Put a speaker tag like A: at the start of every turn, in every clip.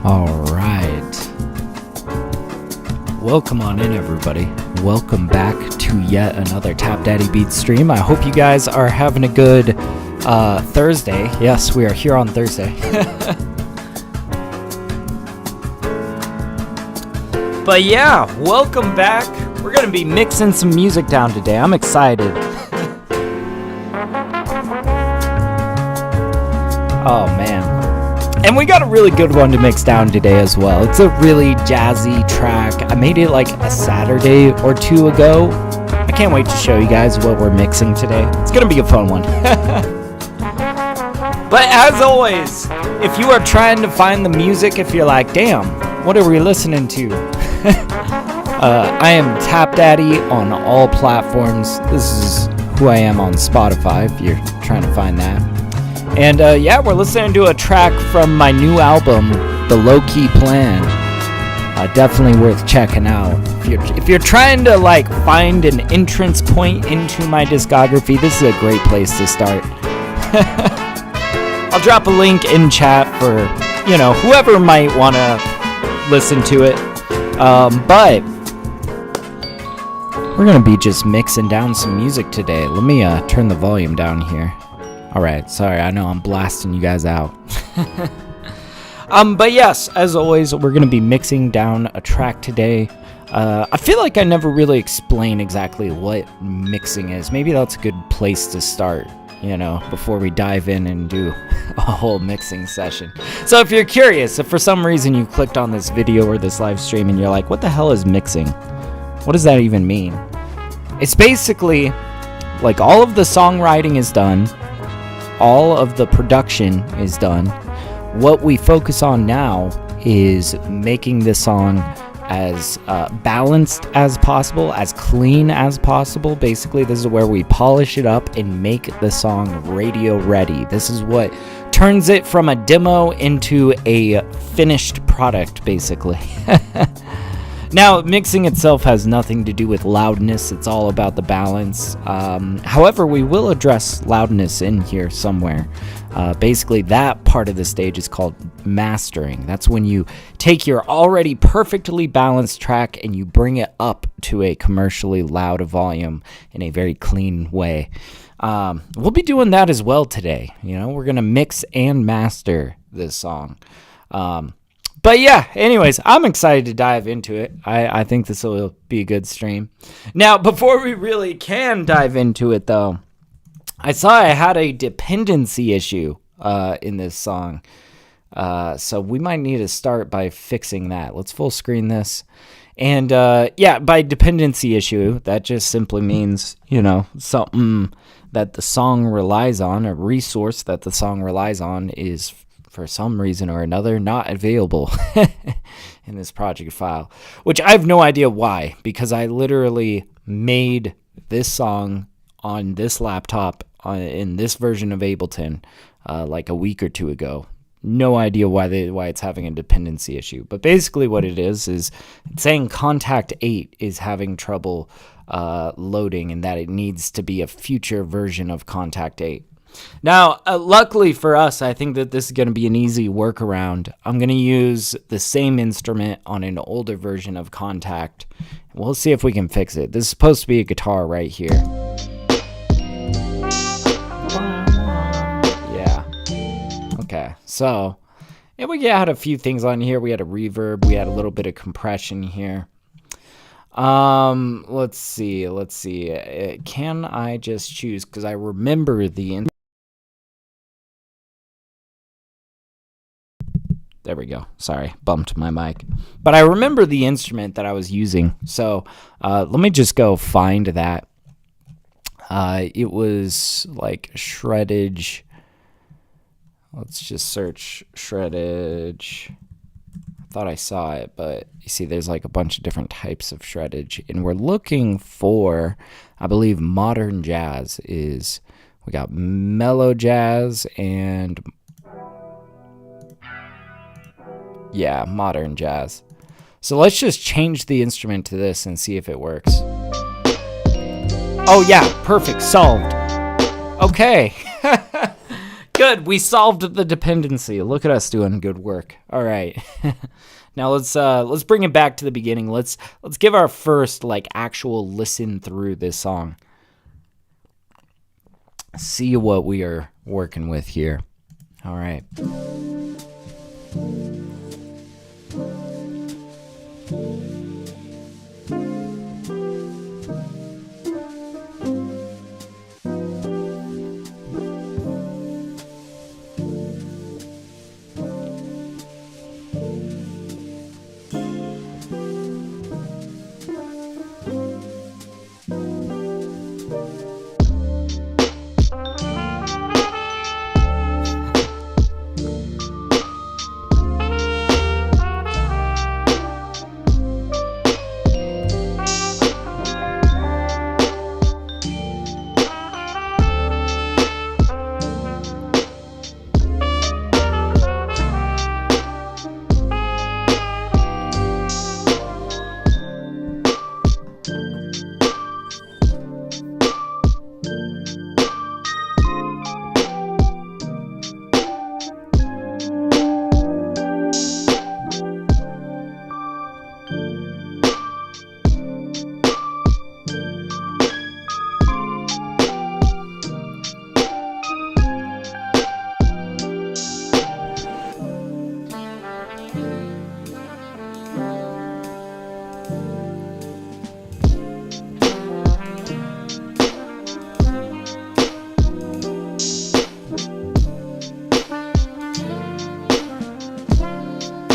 A: All right. Welcome on in, everybody. Welcome back to yet another TapDaddyBeats stream. I hope you guys are having a good Thursday. Yes, we are here on Thursday. But yeah, welcome back. We're going to be mixing some music down today. I'm excited. Oh, man. And we got a really good one to mix down today as well. It's a really jazzy track. I made it like a Saturday or two ago. I can't wait to show you guys what we're mixing today. It's going to be a fun one. But as always, if you are trying to find the music, if you're like, damn, what are we listening to? I am TapDaddy on all platforms. This is who I am on Spotify if you're trying to find that. And yeah, we're listening to a track from my new album, The Low-Key Plan. Definitely worth checking out. If you're trying to like find an entrance point into my discography, this is a great place to start. I'll drop a link in chat for, you know, whoever might want to listen to it. But we're going to be just mixing down some music today. Let me turn the volume down here. Alright, sorry, I know I'm blasting you guys out. But yes, as always, we're going to be mixing down a track today. I feel like I never really explain exactly what mixing is. Maybe that's a good place to start, you know, before we dive in and do a whole mixing session. So if you're curious, if for some reason you clicked on this video or this live stream and you're like, what the hell is mixing? What does that even mean? It's basically like all of the songwriting is done. All of the production is done. What we focus on now is making this song as balanced as possible, as clean as possible. Basically, this is where we polish it up and make the song radio ready. This is what turns it from a demo into a finished product, basically. Now, mixing itself has nothing to do with loudness. It's all about the balance. However, we will address loudness in here somewhere. Basically, that part of the stage is called mastering. That's when you take your already perfectly balanced track and you bring it up to a commercially loud volume in a very clean way. We'll be doing that as well today. You know, we're going to mix and master this song. But yeah, anyways, I'm excited to dive into it. I think this will be a good stream. Now, before we really can dive into it, though, I saw I had a dependency issue in this song. So we might need to start by fixing that. Let's full screen this. And yeah, by dependency issue, that just simply means, you know, something that the song relies on, a resource that the song relies on is for some reason or another not available in this project file, which I have no idea why, because I literally made this song on this laptop in this version of Ableton like a week or two ago. No idea why it's having a dependency issue, but basically what it is it's saying Contact 8 is having trouble loading and that it needs to be a future version of Contact 8. Now, luckily for us, I think that this is going to be an easy workaround. I'm going to use the same instrument on an older version of Contact. We'll see if we can fix it. This is supposed to be a guitar right here. Yeah. Okay, so yeah, we had a few things on here. We had a reverb. We had a little bit of compression here. Let's see. Can I just choose? Because I remember the... There we go. Sorry, bumped my mic. But I remember the instrument that I was using. So let me just go find that. It was like shreddage. Let's just search shreddage. I thought I saw it, but you see there's like a bunch of different types of shreddage. And we're looking for, I believe, modern jazz is, we got mellow jazz and... yeah, modern jazz. So let's just change the instrument to this and see if it works. Oh yeah, perfect, solved. Okay. Good Good. We solved the dependency. Look at us doing good work. All right. Now let's bring it back to the beginning. Let's give our first like actual listen through this song. See what we are working with here. All right.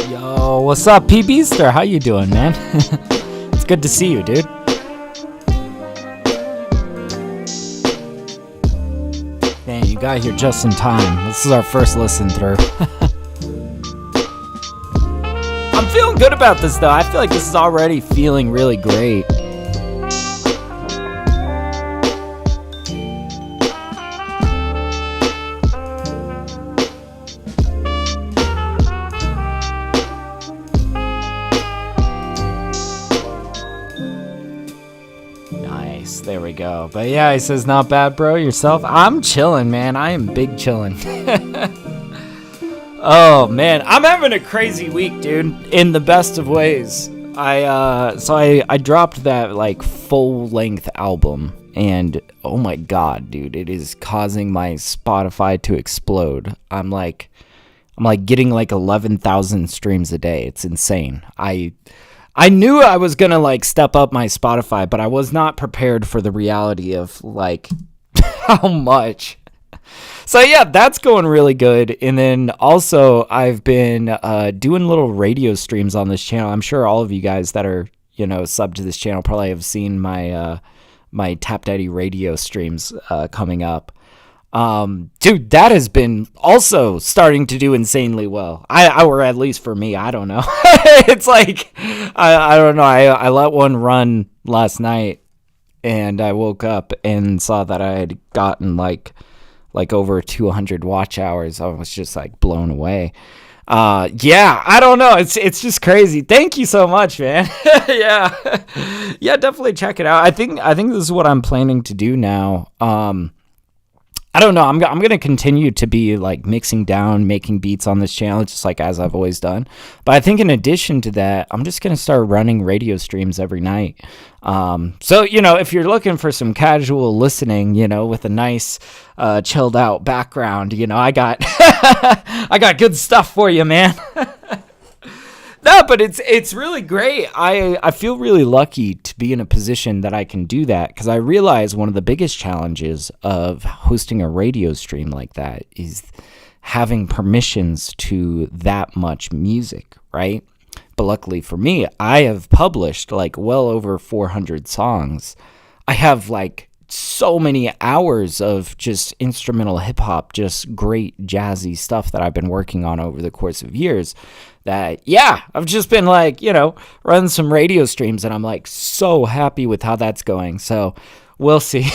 A: Yo, what's up, P Beaster? How you doing, man? It's good to see you, dude. Man, you got here just in time. This is our first listen through. I'm feeling good about this, though. I feel like this is already feeling really great. There we go. But yeah, he says, not bad, bro. Yourself? I'm chilling, man. I am big chilling. Oh, man. I'm having a crazy week, dude. In the best of ways. I dropped that, like, full-length album. And, oh my god, dude. It is causing my Spotify to explode. I'm getting, like, 11,000 streams a day. It's insane. I knew I was going to, like, step up my Spotify, but I was not prepared for the reality of, like, how much. So, yeah, that's going really good. And then also I've been doing little radio streams on this channel. I'm sure all of you guys that are, subbed to this channel probably have seen my my TapDaddy radio streams coming up. Dude, that has been also starting to do insanely well. Or at least for me, I don't know. It's like, I don't know. I let one run last night and I woke up and saw that I had gotten like over 200 watch hours. I was just like blown away. Yeah, I don't know. It's just crazy. Thank you so much, man. Yeah. Yeah, definitely check it out. I think this is what I'm planning to do now. I don't know. I'm going to continue to be like mixing down, making beats on this channel, just like as I've always done. But I think in addition to that, I'm just going to start running radio streams every night. So, if you're looking for some casual listening, with a nice, chilled out background, I got, I got good stuff for you, man. No, but it's really great. I feel really lucky to be in a position that I can do that, because I realize one of the biggest challenges of hosting a radio stream like that is having permissions to that much music, right? But luckily for me, I have published like well over 400 songs. I have like so many hours of just instrumental hip hop, just great jazzy stuff that I've been working on over the course of years that, yeah, I've just been like, running some radio streams, and I'm like so happy with how that's going. So we'll see.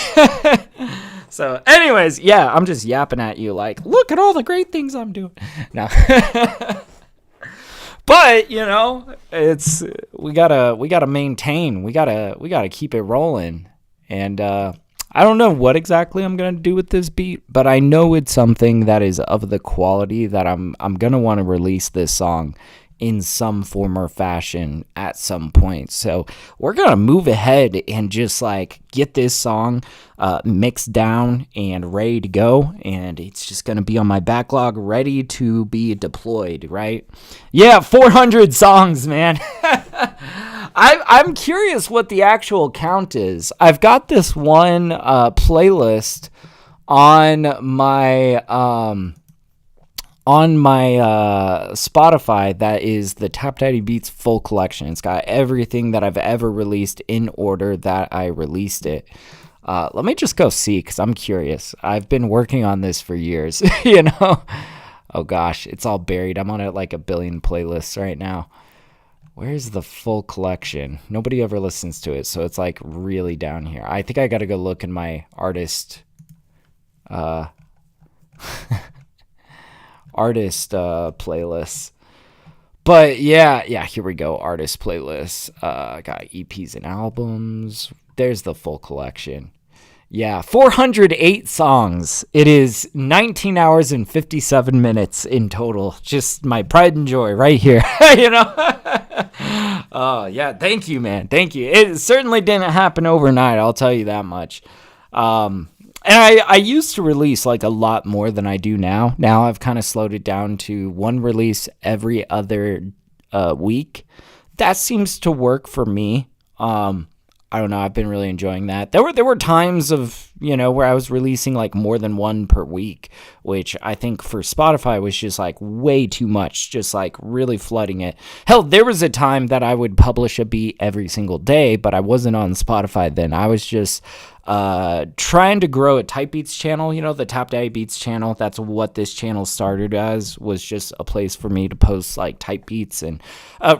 A: So anyways, yeah, I'm just yapping at you like, look at all the great things I'm doing. No. But, it's, we gotta maintain, we gotta keep it rolling. And, I don't know what exactly I'm going to do with this beat, but I know it's something that is of the quality that I'm going to want to release this song in some form or fashion at some point. So we're going to move ahead and just like get this song mixed down and ready to go. And it's just going to be on my backlog ready to be deployed, right? Yeah, 400 songs, man. I'm curious what the actual count is. I've got this one playlist on my Spotify that is the TapDaddyBeats full collection. It's got everything that I've ever released in order that I released it. Let me just go see, because I'm curious. I've been working on this for years, you know? Oh gosh, it's all buried. I'm on it like a billion playlists right now. Where's the full collection? Nobody ever listens to it, so it's like really down here. I think I gotta go look in my artist playlists. But yeah, here we go. Artist playlists. Got EPs and albums. There's the full collection. Yeah, 408 songs. It is 19 hours and 57 minutes in total. Just my pride and joy right here, you know? Oh, yeah, thank you, man. Thank you. It certainly didn't happen overnight, I'll tell you that much. And I used to release like a lot more than I do now. Now I've kind of slowed it down to one release every other week. That seems to work for me. I don't know. I've been really enjoying that. There were times of, you know, where I was releasing like more than one per week, which I think for Spotify was just like way too much, just like really flooding it. Hell, there was a time that I would publish a beat every single day, but I wasn't on Spotify then. I was just trying to grow a Type Beats channel, you know, the TapDaddyBeats channel. That's what this channel started as, was just a place for me to post like Type Beats, and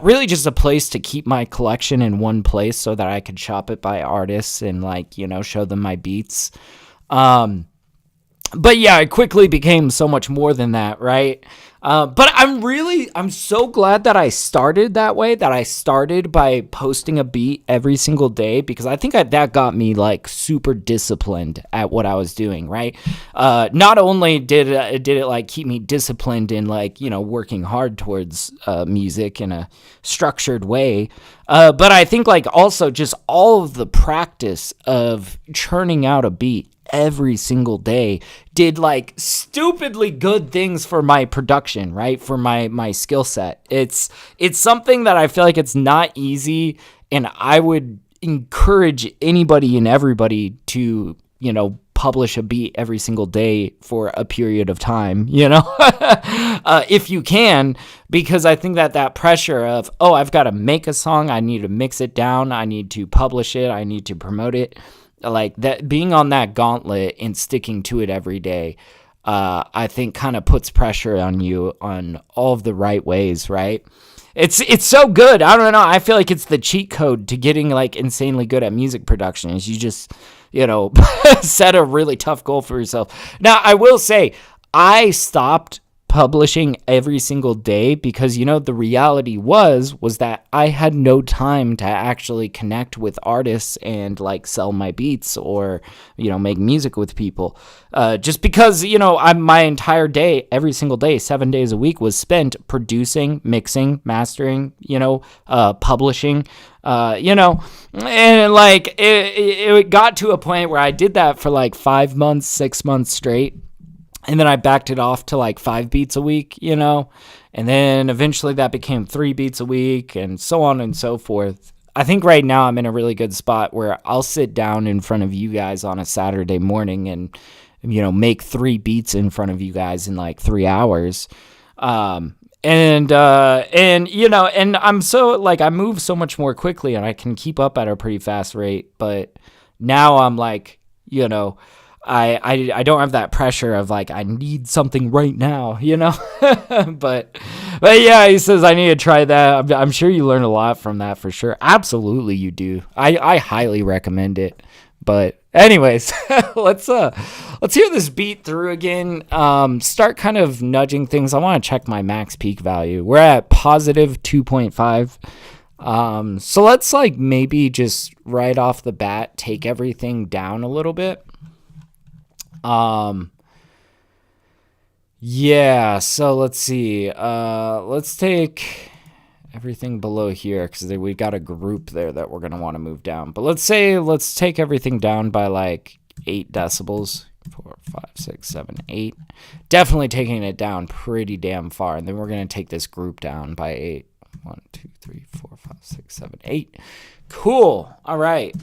A: really just a place to keep my collection in one place so that I could shop it by artists and like, you know, show them my beats. But yeah, it quickly became so much more than that, right? But I'm so glad that I started that way, that I started by posting a beat every single day, because I think that got me like super disciplined at what I was doing, right? Not only did it like keep me disciplined in like, you know, working hard towards music in a structured way, but I think like also just all of the practice of churning out a beat every single day did like stupidly good things for my production, right? For my skill set. It's something that I feel like it's not easy, and I would encourage anybody and everybody to, you know, publish a beat every single day for a period of time, you know, if you can, because I think that pressure of, oh, I've got to make a song, I need to mix it down, I need to publish it, I need to promote it. Like that, being on that gauntlet and sticking to it every day, I think kind of puts pressure on you on all of the right ways, right? It's so good. I don't know. I feel like it's the cheat code to getting like insanely good at music production, is you just, you know, set a really tough goal for yourself. Now, I will say, I stopped publishing every single day because, you know, the reality was that I had no time to actually connect with artists and like sell my beats or, you know, make music with people, just because, you know, my entire day, every single day, 7 days a week, was spent producing, mixing, mastering, you know, publishing, you know, and like it got to a point where I did that for like 5 months, 6 months straight. And then I backed it off to like 5 beats a week, you know, and then eventually that became 3 beats a week, and so on and so forth. I think right now I'm in a really good spot where I'll sit down in front of you guys on a Saturday morning and, you know, make 3 beats in front of you guys in like 3 hours. And you know, and I'm so like, I move so much more quickly and I can keep up at a pretty fast rate. But now I'm like, you know, I don't have that pressure of like, I need something right now, you know. but yeah, he says I need to try that. I'm sure you learn a lot from that for sure. Absolutely you do. I highly recommend it. But anyways, let's hear this beat through again. Start kind of nudging things. I want to check my max peak value. We're at positive 2.5. So let's like maybe just right off the bat take everything down a little bit. Yeah, so let's see. Let's take everything below here because we got a group there that we're gonna want to move down. But let's take everything down by like 8 decibels. 4, 5, 6, 7, 8. Definitely taking it down pretty damn far. And then we're gonna take this group down by 8. 1, 2, 3, 4, 5, 6, 7, 8. Cool. All right.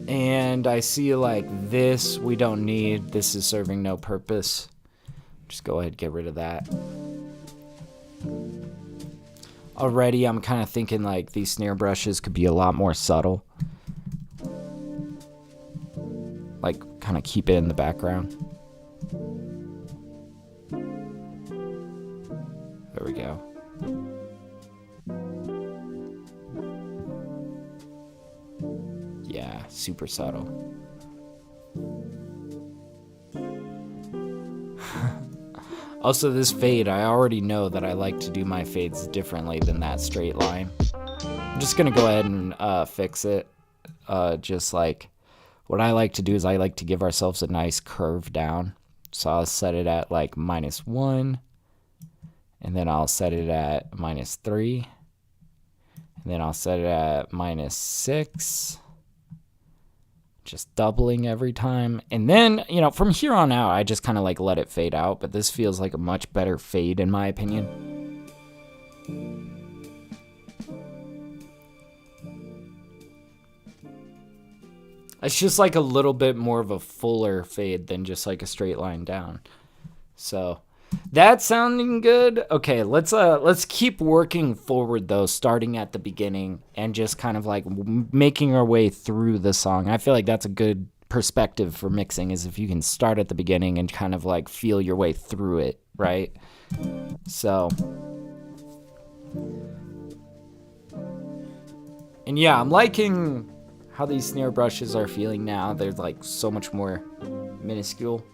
A: And I see like this we don't need. This is serving no purpose. Just go ahead and get rid of that. Already I'm kind of thinking like these snare brushes could be a lot more subtle. Like kind of keep it in the background. There we go. Yeah, super subtle. Also, this fade, I already know that I like to do my fades differently than that straight line. I'm just gonna go ahead and fix it. Just like, what I like to do is I like to give ourselves a nice curve down. So I'll set it at like -1, and then I'll set it at -3, and then I'll set it at -6. Just doubling every time. And then, you know, from here on out, I just kind of like let it fade out. But this feels like a much better fade in my opinion. It's just like a little bit more of a fuller fade than just like a straight line down. So that's sounding good. Okay, let's keep working forward though, starting at the beginning and just kind of like making our way through the song. I feel like that's a good perspective for mixing, is if you can start at the beginning and kind of like feel your way through it, right? So, and yeah, I'm liking how these snare brushes are feeling now. They're like so much more minuscule.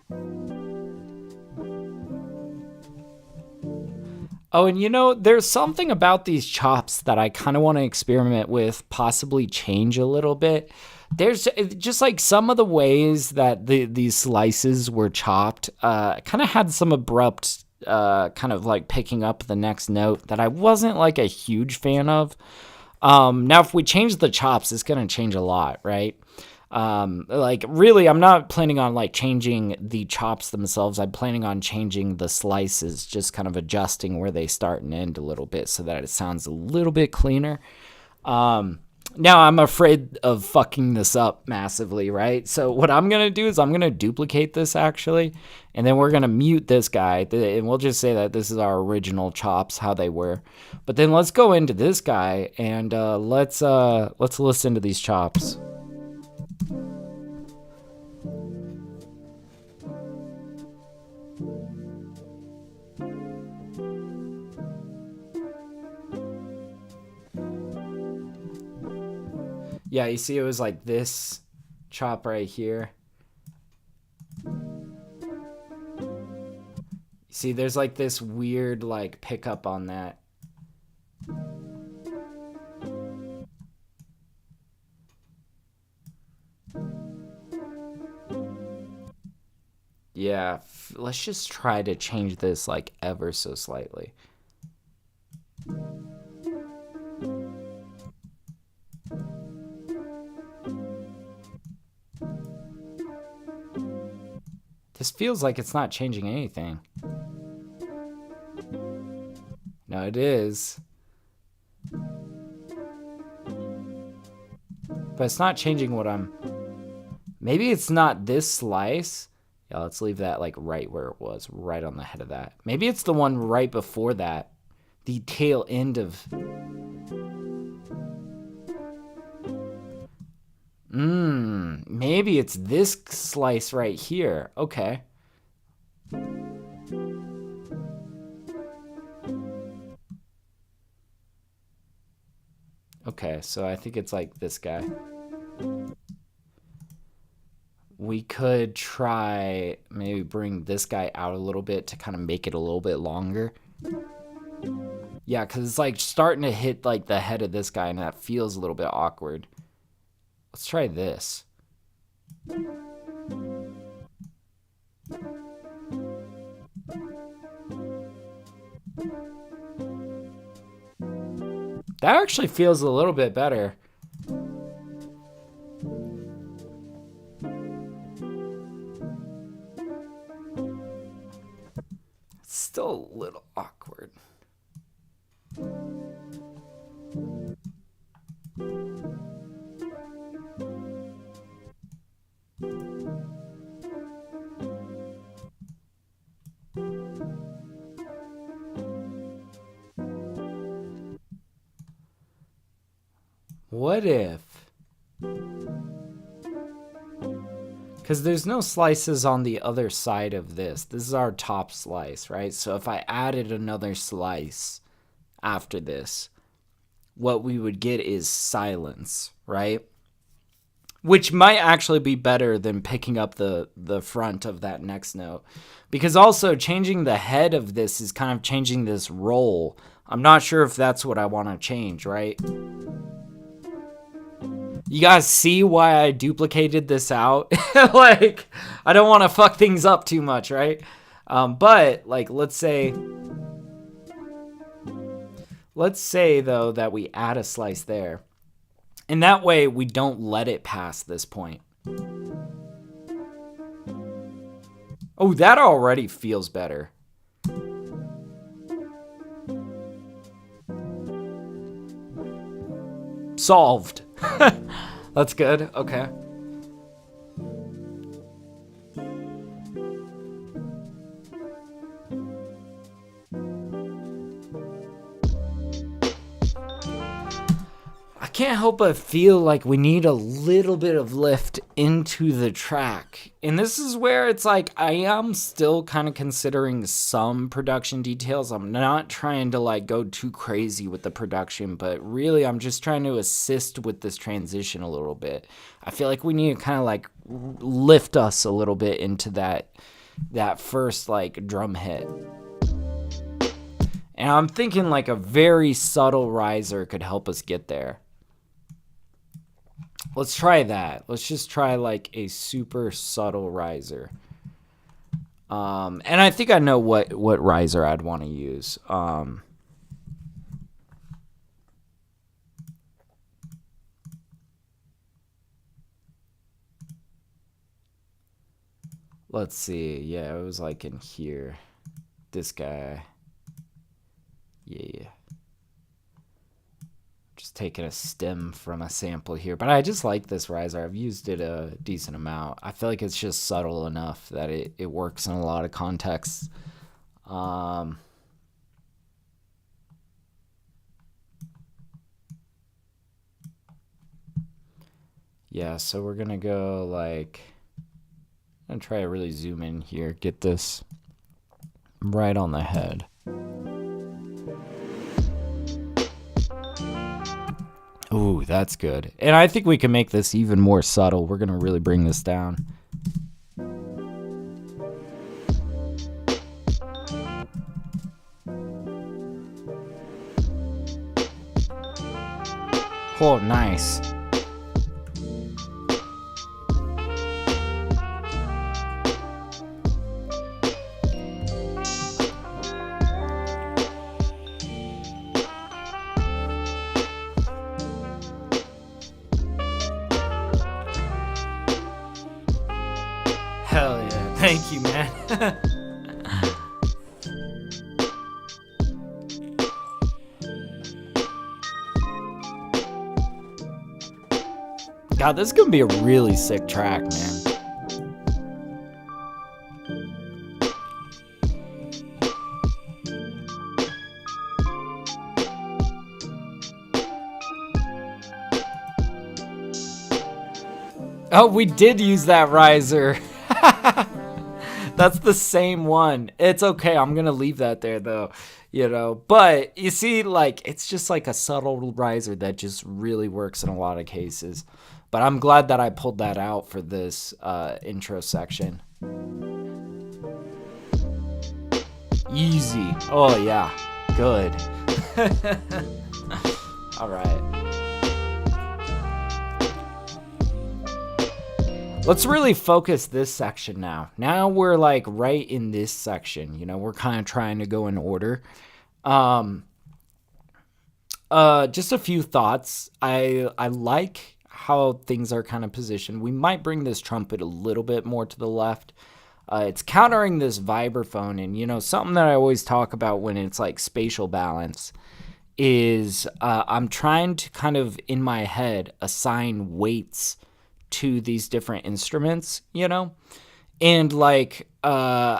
A: Oh, and you know, there's something about these chops that I kind of want to experiment with, possibly change a little bit. There's just like some of the ways that these slices were chopped kind of had some abrupt kind of like picking up the next note that I wasn't like a huge fan of. Now, if we change the chops, it's going to change a lot, right? Like really, I'm not planning on like changing the chops themselves. I'm planning on changing the slices, just kind of adjusting where they start and end a little bit so that it sounds a little bit cleaner. Now I'm afraid of fucking this up massively, right? So what I'm going to do is I'm going to duplicate this actually, and then we're going to mute this guy, and we'll just say that this is our original chops, how they were. But then let's go into this guy and let's listen to these chops. Yeah, you see it was like this chop right here. See, there's like this weird like pickup on that. Yeah, let's just try to change this like ever so slightly. This feels like it's not changing anything. No, it is. But it's not changing what I'm... Maybe it's not this slice. Yeah, let's leave that like right where it was, right on the head of that. Maybe it's the one right before that. The tail end of... Maybe it's this slice right here. Okay. Okay, so I think it's like this guy. We could try maybe bring this guy out a little bit to kind of make it a little bit longer. Yeah, because it's like starting to hit like the head of this guy, and that feels a little bit awkward. Let's try this. That actually feels a little bit better. It's still a little awkward. What if? Because there's no slices on the other side of this. This is our top slice, right? So if I added another slice after this, what we would get is silence, right? Which might actually be better than picking up the front of that next note. Because also changing the head of this is kind of changing this roll. I'm not sure if that's what I want to change, right? You guys see why I duplicated this out? Like, I don't want to fuck things up too much, right? But, like, let's say, though, that we add a slice there. And that way, we don't let it pass this point. Oh, that already feels better. Solved. That's good. Okay. I can't help but feel like we need a little bit of lift into the track. And this is where it's like I am still kind of considering some production details. I'm not trying to like go too crazy with the production, but really I'm just trying to assist with this transition a little bit. I feel like we need to kind of like lift us a little bit into that first like drum hit. And I'm thinking like a very subtle riser could help us get there. Let's try that. Let's just try like a super subtle riser. And I think I know what riser I'd want to use. Let's see. Yeah, it was like in here. This guy. Yeah. Just taking a stem from a sample here, but I just like this riser. I've used it a decent amount. I feel like it's just subtle enough that it works in a lot of contexts. Yeah, so we're gonna go like, I'm gonna try to really zoom in here, get this right on the head. Ooh, that's good. And I think we can make this even more subtle. We're going to really bring this down. Oh, nice. Hell yeah. Thank you, man. God, this is going to be a really sick track, man. Oh, we did use that riser. That's the same one. It's okay. I'm going to leave that there, though. You know, but you see, like, it's just like a subtle riser that just really works in a lot of cases. But I'm glad that I pulled that out for this intro section. Easy. Oh, yeah. Good. All right. Let's really focus this section now. Now we're like right in this section. You know, we're kind of trying to go in order. Just a few thoughts. I like how things are kind of positioned. We might bring this trumpet a little bit more to the left. It's countering this vibraphone, and you know, something that I always talk about when it's like spatial balance is I'm trying to kind of in my head assign weights to these different instruments, you know? And like,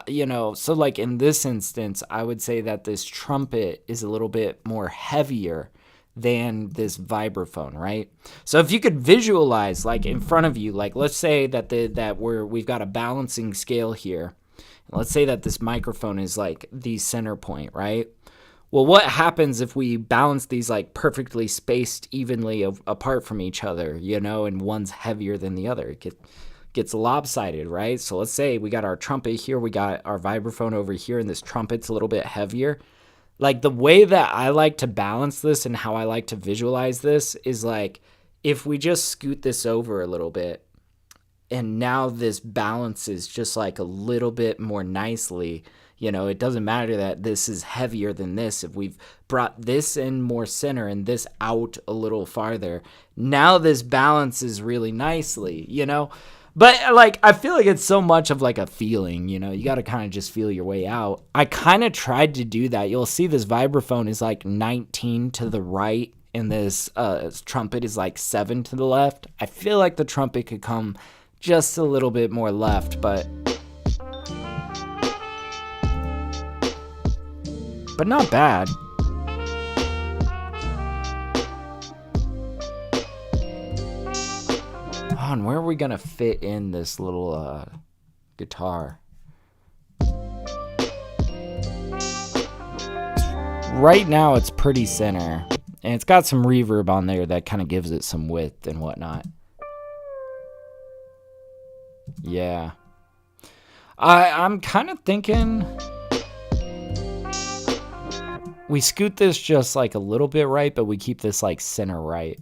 A: you know, so like in this instance, I would say that this trumpet is a little bit more heavier than this vibraphone, right? So if you could visualize like in front of you, like let's say that we've got a balancing scale here. Let's say that this microphone is like the center point, right? Well, what happens if we balance these like perfectly spaced evenly apart from each other, you know, and one's heavier than the other? It gets lopsided, right? So let's say we got our trumpet here, we got our vibraphone over here, and this trumpet's a little bit heavier. Like the way that I like to balance this and how I like to visualize this is like if we just scoot this over a little bit and now this balances just like a little bit more nicely. You know, it doesn't matter that this is heavier than this. If we've brought this in more center and this out a little farther, now this balances really nicely, you know? But like, I feel like it's so much of like a feeling, you know, you got to kind of just feel your way out. I kind of tried to do that. You'll see this vibraphone is like 19 to the right and this trumpet is like 7 to the left. I feel like the trumpet could come just a little bit more left, but not bad. Oh, and where are we gonna fit in this little guitar? Right now it's pretty center, and it's got some reverb on there that kind of gives it some width and whatnot. Yeah. I'm kind of thinking we scoot this just like a little bit right, but we keep this like center right.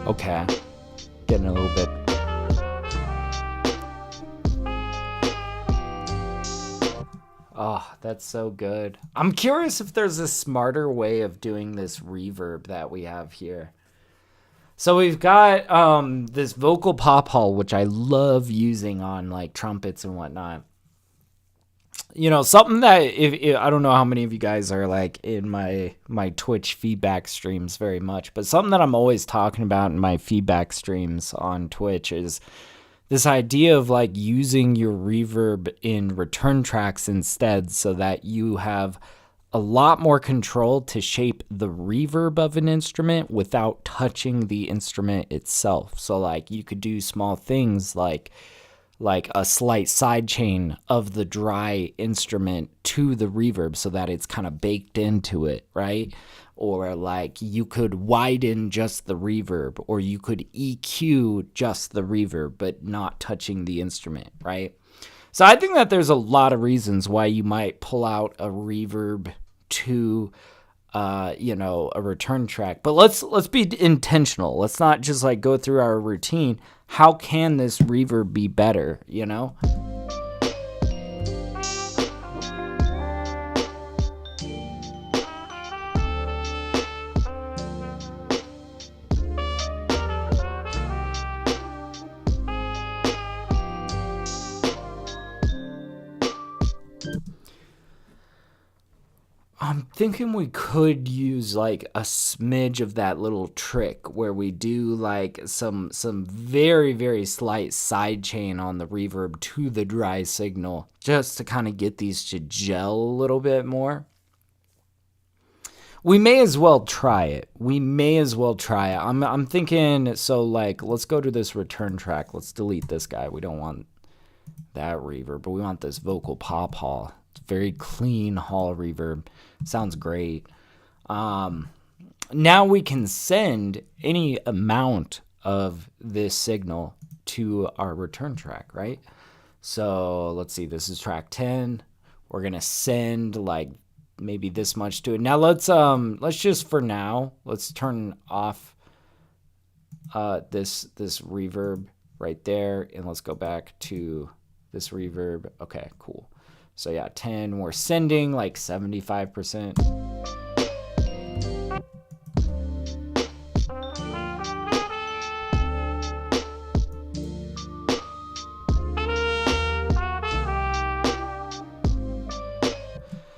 A: Okay, getting a little bit. Oh, that's so good. I'm curious if there's a smarter way of doing this reverb that we have here. So we've got this vocal pop hole, which I love using on like trumpets and whatnot. You know, something that if I don't know how many of you guys are like in my Twitch feedback streams very much, but something that I'm always talking about in my feedback streams on Twitch is this idea of like using your reverb in return tracks instead, so that you have a lot more control to shape the reverb of an instrument without touching the instrument itself. So like you could do small things like a slight side chain of the dry instrument to the reverb so that it's kind of baked into it, right? Or like you could widen just the reverb, or you could EQ just the reverb, but not touching the instrument, right? So I think that there's a lot of reasons why you might pull out a reverb to you know, a return track. But let's be intentional. Let's not just like go through our routine. How can this reverb be better, you know? I'm thinking we could use like a smidge of that little trick where we do like some very, very slight side chain on the reverb to the dry signal, just to kind of get these to gel a little bit more. We may as well try it. I'm thinking, so like, let's go to this return track. Let's delete this guy. We don't want that reverb, but we want this vocal pop hall. It's very clean hall reverb. Sounds great. Now we can send any amount of this signal to our return track, right? So let's see, this is track 10. We're gonna send like maybe this much to it. Now let's just for now, let's turn off this reverb right there, and let's go back to this reverb. Okay, cool. So yeah, 10, we're sending like 75%.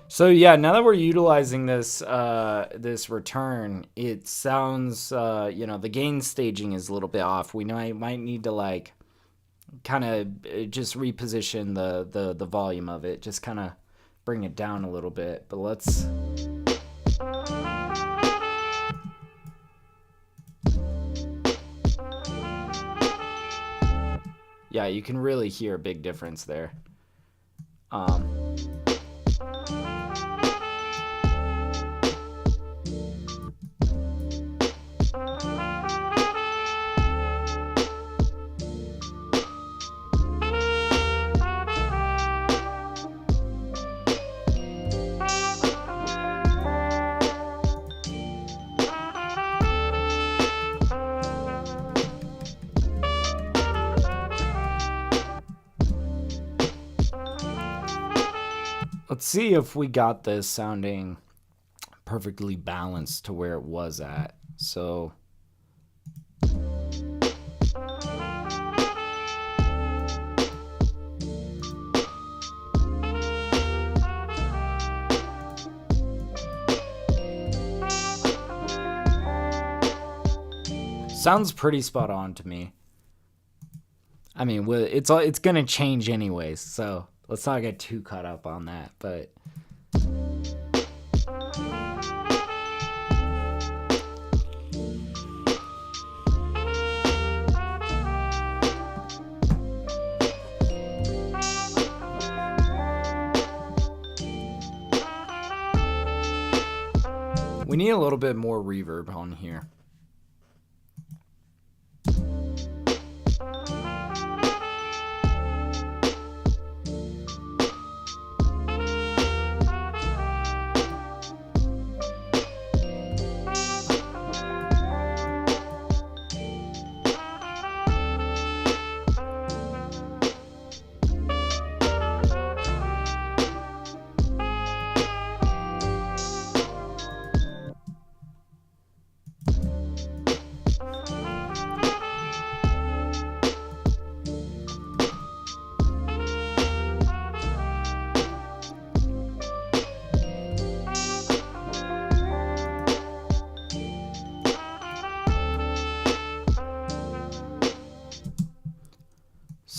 A: So yeah, now that we're utilizing this this return, it sounds the gain staging is a little bit off. We might need to like kind of just reposition the volume of it, just kind of bring it down a little bit. But let's yeah, you can really hear a big difference there. Let's see if we got this sounding perfectly balanced to where it was at. So sounds pretty spot on to me. I mean, it's gonna change anyways, so let's not get too caught up on that, but we need a little bit more reverb on here.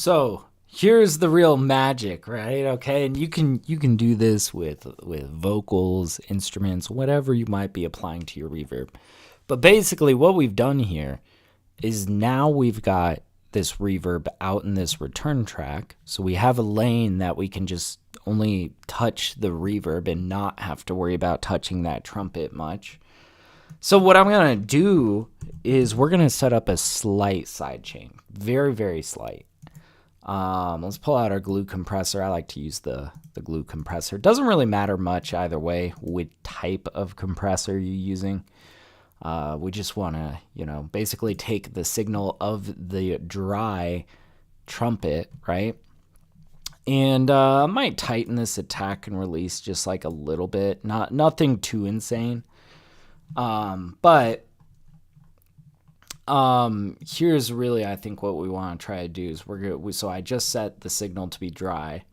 A: So here's the real magic, right? Okay, and you can do this with vocals, instruments, whatever you might be applying to your reverb. But basically what we've done here is now we've got this reverb out in this return track. So we have a lane that we can just only touch the reverb and not have to worry about touching that trumpet much. So what I'm going to do is we're going to set up a slight sidechain, very, very slight. Let's pull out our glue compressor. I like to use the glue compressor. It doesn't really matter much either way what type of compressor you're using. We just want to, basically take the signal of the dry trumpet, right? And I might tighten this attack and release just like a little bit, nothing too insane. But here's really, I think what we want to try to do is so I just set the signal to be dry.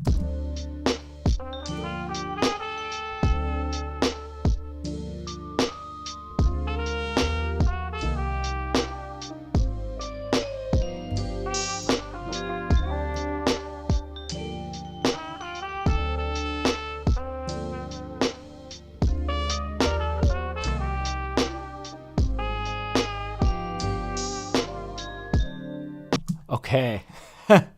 A: Okay. Let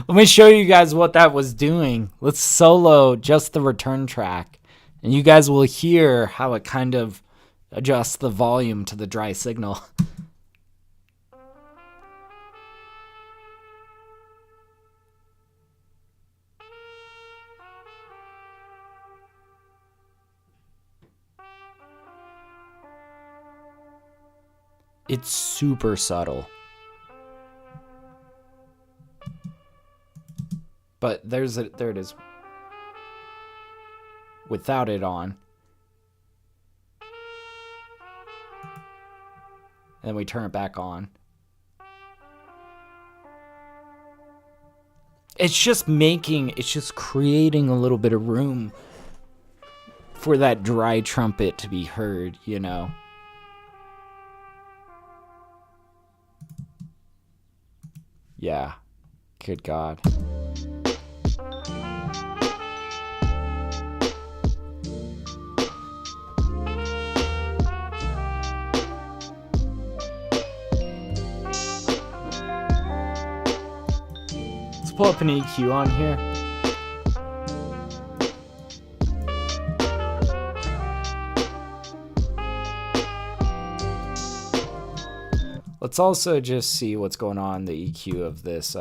A: me show you guys what that was doing. Let's solo just the return track, and you guys will hear how it kind of adjusts the volume to the dry signal. It's super subtle. But there it is. Without it on. And then we turn it back on. It's just creating a little bit of room for that dry trumpet to be heard, you know. Yeah. Good God. Let's pull up an EQ on here. Let's also just see what's going on in the EQ of this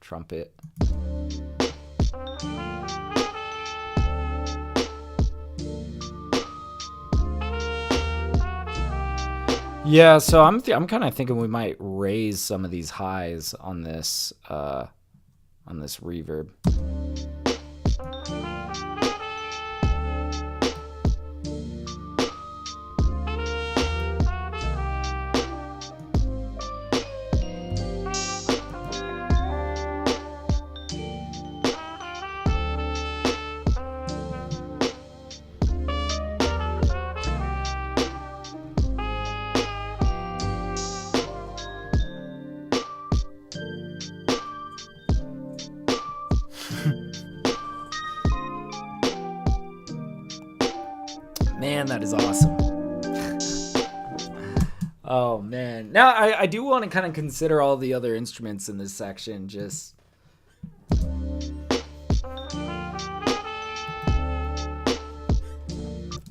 A: trumpet. Yeah, so I'm kind of thinking we might raise some of these highs on this reverb. Man, that is awesome. Oh, man. Now, I do want to kind of consider all the other instruments in this section. Just...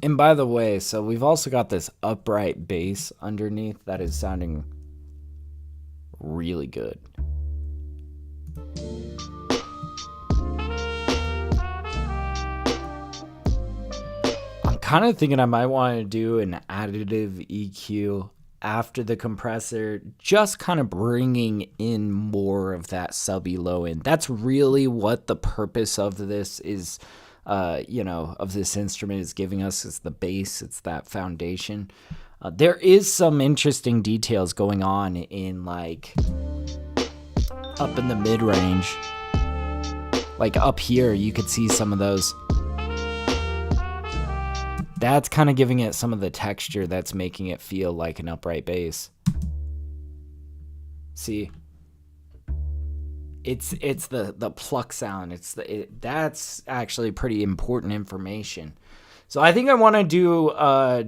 A: And by the way, so we've also got this upright bass underneath that is sounding really good. Kind of thinking I might want to do an additive EQ after the compressor, just kind of bringing in more of that subby low end. That's really what the purpose of this is, of this instrument is giving us, is the bass. It's that foundation. There is some interesting details going on in like up in the mid range. Like up here, you could see some of those. That's kind of giving it some of the texture that's making it feel like an upright bass. See? It's the pluck sound. That's actually pretty important information. So I think I want to do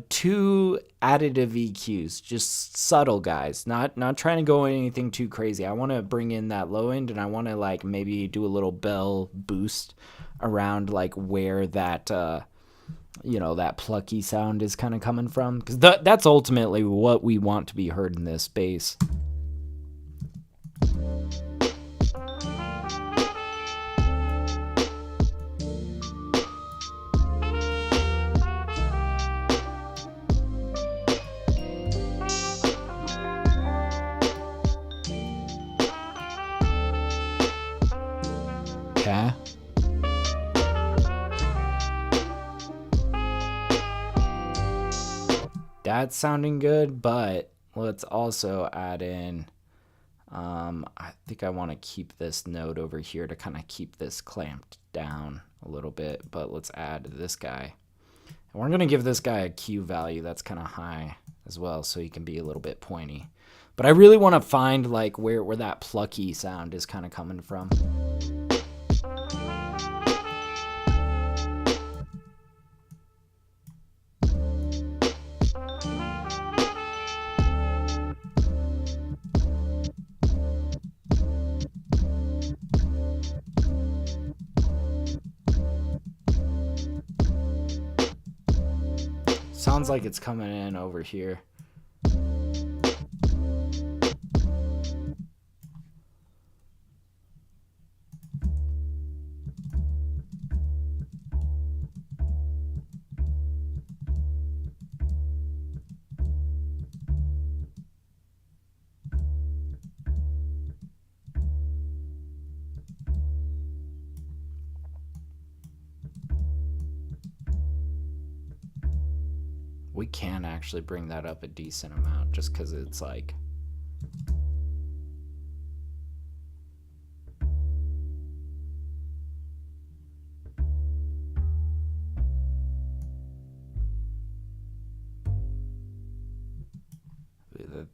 A: 2 additive EQs, just subtle guys, not trying to go anything too crazy. I want to bring in that low end, and I want to like maybe do a little bell boost around like where that that plucky sound is kind of coming from, because that's ultimately what we want to be heard in this bass. Okay. That's sounding good, but let's also add in, I think I want to keep this note over here to kind of keep this clamped down a little bit, but let's add this guy. And we're going to give this guy a Q value that's kind of high as well, so he can be a little bit pointy. But I really want to find like where that plucky sound is kind of coming from. sounds like it's coming in over here. We can actually bring that up a decent amount just because it's like...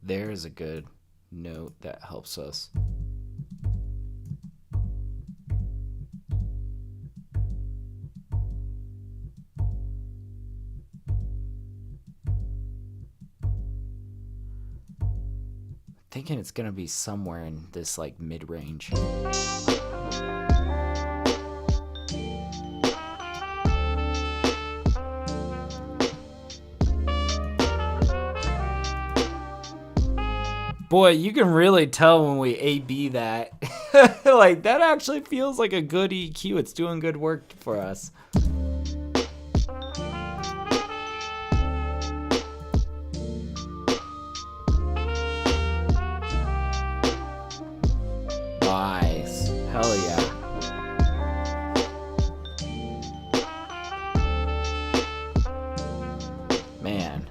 A: There's a good note that helps us. Thinking it's gonna be somewhere in this like mid-range. Boy, you can really tell when we A/B that. Like, that actually feels like a good EQ. It's doing good work for us. Nice. Hell yeah. Man.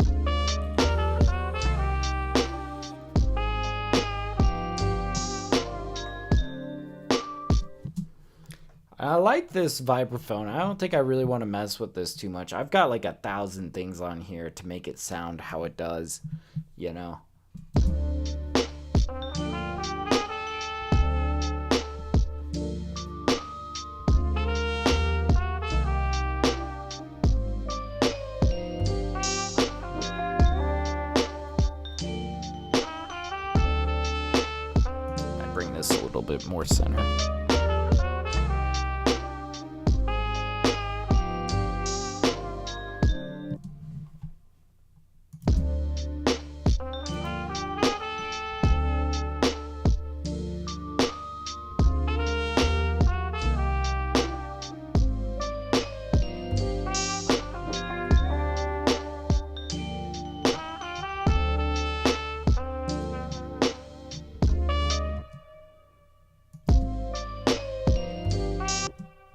A: I like this vibraphone. I don't think I really want to mess with this too much. I've got like 1,000 things on here to make it sound how it does, you know. I bring this a little bit more center.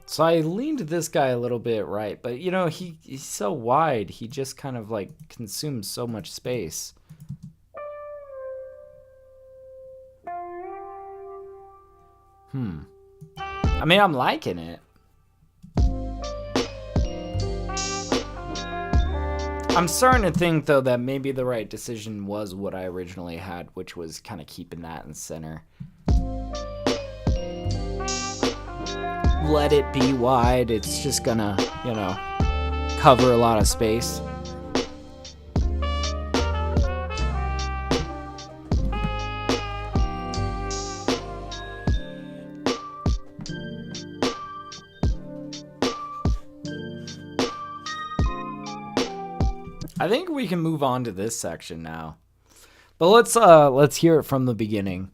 A: So I leaned this guy a little bit right, but you know, he's so wide, he just kind of like consumes so much space. I mean, I'm liking it. I'm starting to think though that maybe the right decision was what I originally had, which was kind of keeping that in center. Let it be wide, it's just gonna, you know, cover a lot of space. I think we can move on to this section now. But let's hear it from the beginning.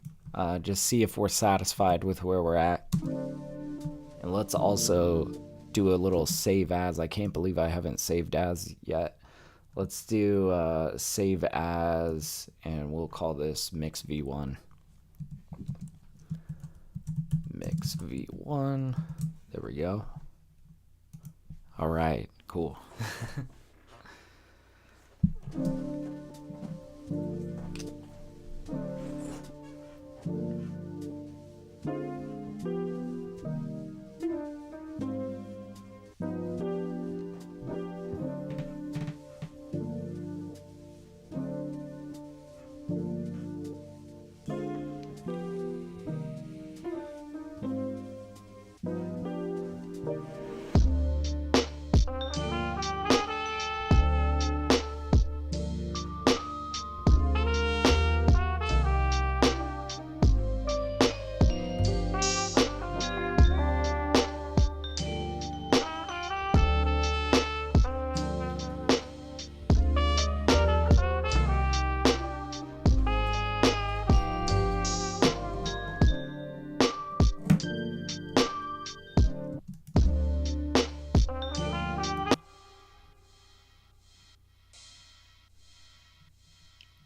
A: Just see if we're satisfied with where we're at. And let's also do a little save as. I can't believe I haven't saved as yet. Let's do save as, and we'll call this mix v1. Mix v1. There we go. All right, cool.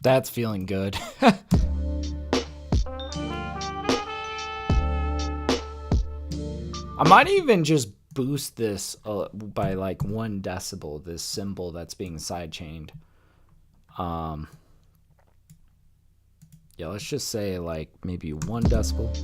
A: That's feeling good. I might even just boost this by like 1 decibel, this cymbal that's being sidechained. Yeah, let's just say like maybe 1 decibel.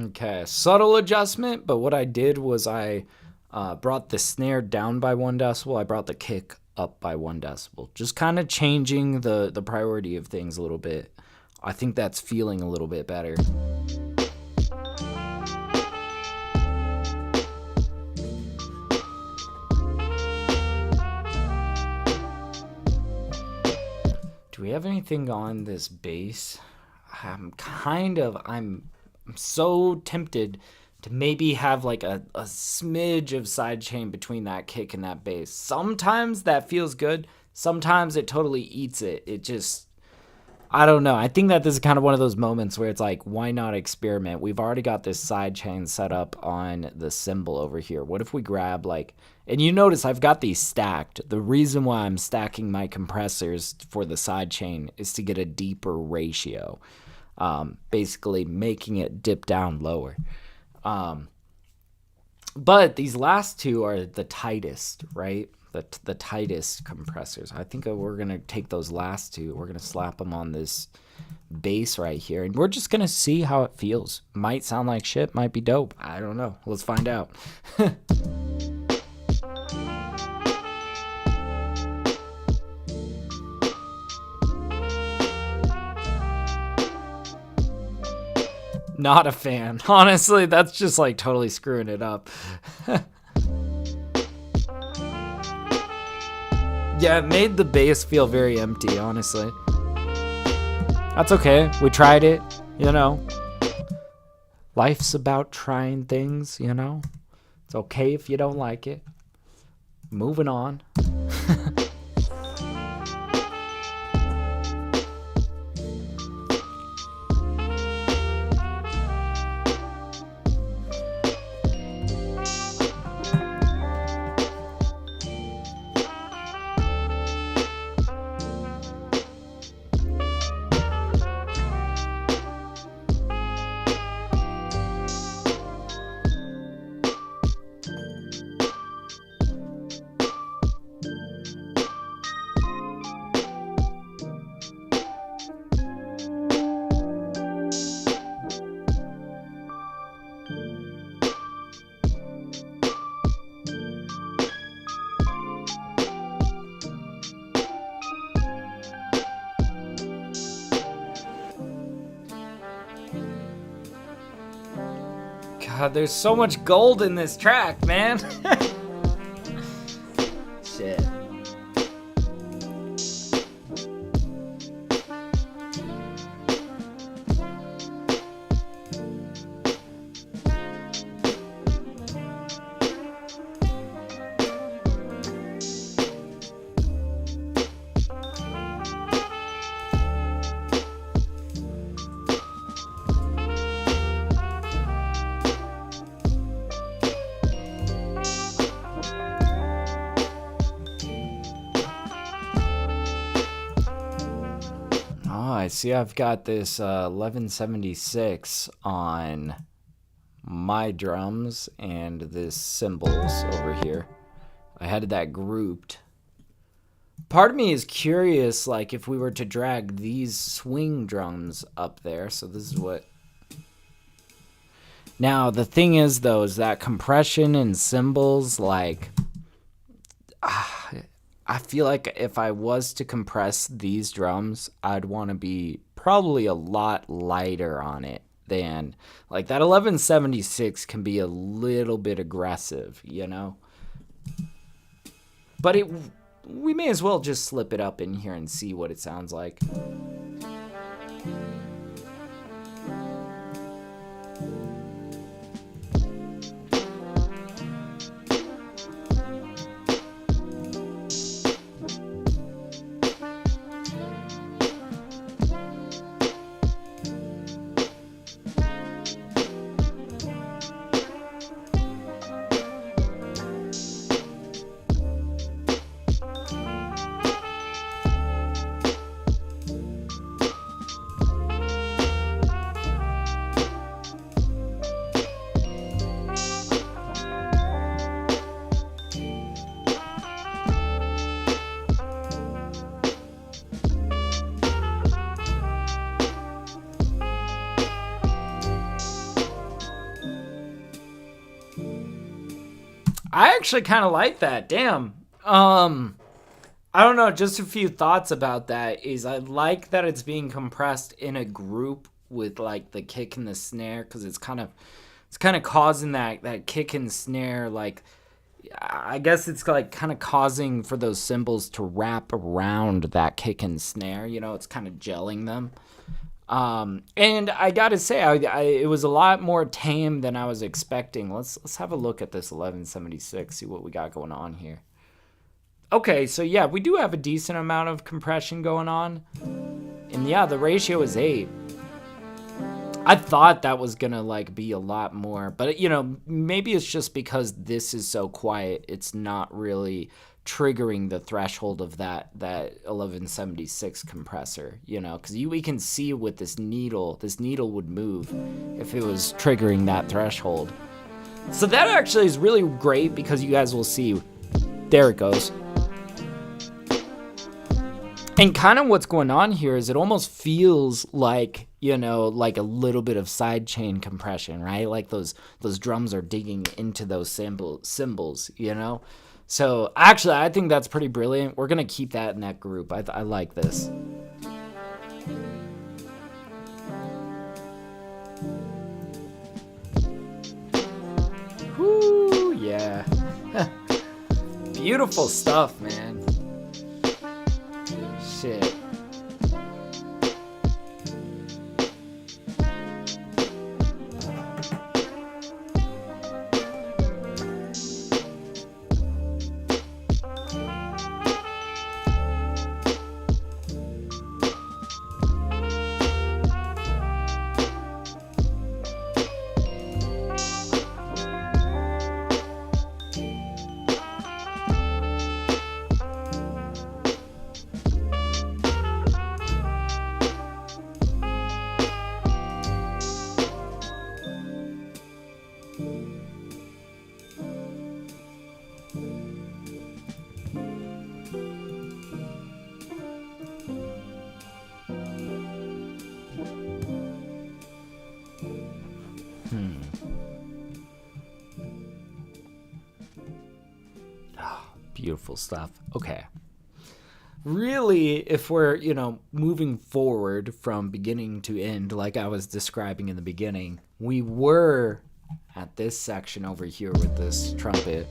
A: Okay, subtle adjustment, but what I did was I brought the snare down by 1 decibel. I brought the kick up by 1 decibel. Just kind of changing the priority of things a little bit. I think that's feeling a little bit better. Do we have anything on this bass? I'm so tempted to maybe have like a smidge of sidechain between that kick and that bass. Sometimes that feels good. Sometimes it totally eats it. It just, I don't know. I think that this is kind of one of those moments where it's like, why not experiment? We've already got this sidechain set up on the cymbal over here. What if we grab like, and you notice I've got these stacked. The reason why I'm stacking my compressors for the sidechain is to get a deeper ratio. Basically making it dip down lower. But these last two are the tightest, right? The tightest compressors. I think we're going to take those last two. We're going to slap them on this bass right here. And we're just going to see how it feels. Might sound like shit. Might be dope. I don't know. Let's find out. Not a fan. Honestly, that's just like totally screwing it up. Yeah, it made the bass feel very empty, honestly. That's okay. We tried it, you know. Life's about trying things, you know. It's okay if you don't like it. Moving on. God, there's so much gold in this track, man. Shit. I see I've got this 1176 on my drums and this cymbals over here. I had that grouped. Part of me is curious, like if we were to drag these swing drums up there. So this is what. Now the thing is though, is that compression and cymbals, like I feel like if I was to compress these drums, I'd want to be probably a lot lighter on it than, like, that 1176 can be a little bit aggressive, you know? But we may as well just slip it up in here and see what it sounds like. I actually kind of like that. Damn. I don't know. Just a few thoughts about that is I like that it's being compressed in a group with like the kick and the snare, because it's kind of causing that kick and snare. Like, I guess it's like kind of causing for those cymbals to wrap around that kick and snare. You know, it's kind of gelling them. And I gotta say, it was a lot more tame than I was expecting. Let's have a look at this 1176, see what we got going on here. Okay, so yeah, we do have a decent amount of compression going on. And yeah, the ratio is 8. I thought that was gonna like be a lot more, but you know, maybe it's just because this is so quiet, it's not really triggering the threshold of that 1176 compressor, you know, because we can see with this needle would move if it was triggering that threshold. So that actually is really great, because you guys will see, there it goes. And kind of what's going on here is it almost feels like, you know, like a little bit of sidechain compression, right? Like those drums are digging into those cymbals, you know? So actually, I think that's pretty brilliant. We're going to keep that in that group. I like this. Whoo, yeah. Beautiful stuff, man. Shit. Beautiful stuff. Okay. Really, if we're, you know, moving forward from beginning to end, like I was describing in the beginning, we were at this section over here with this trumpet.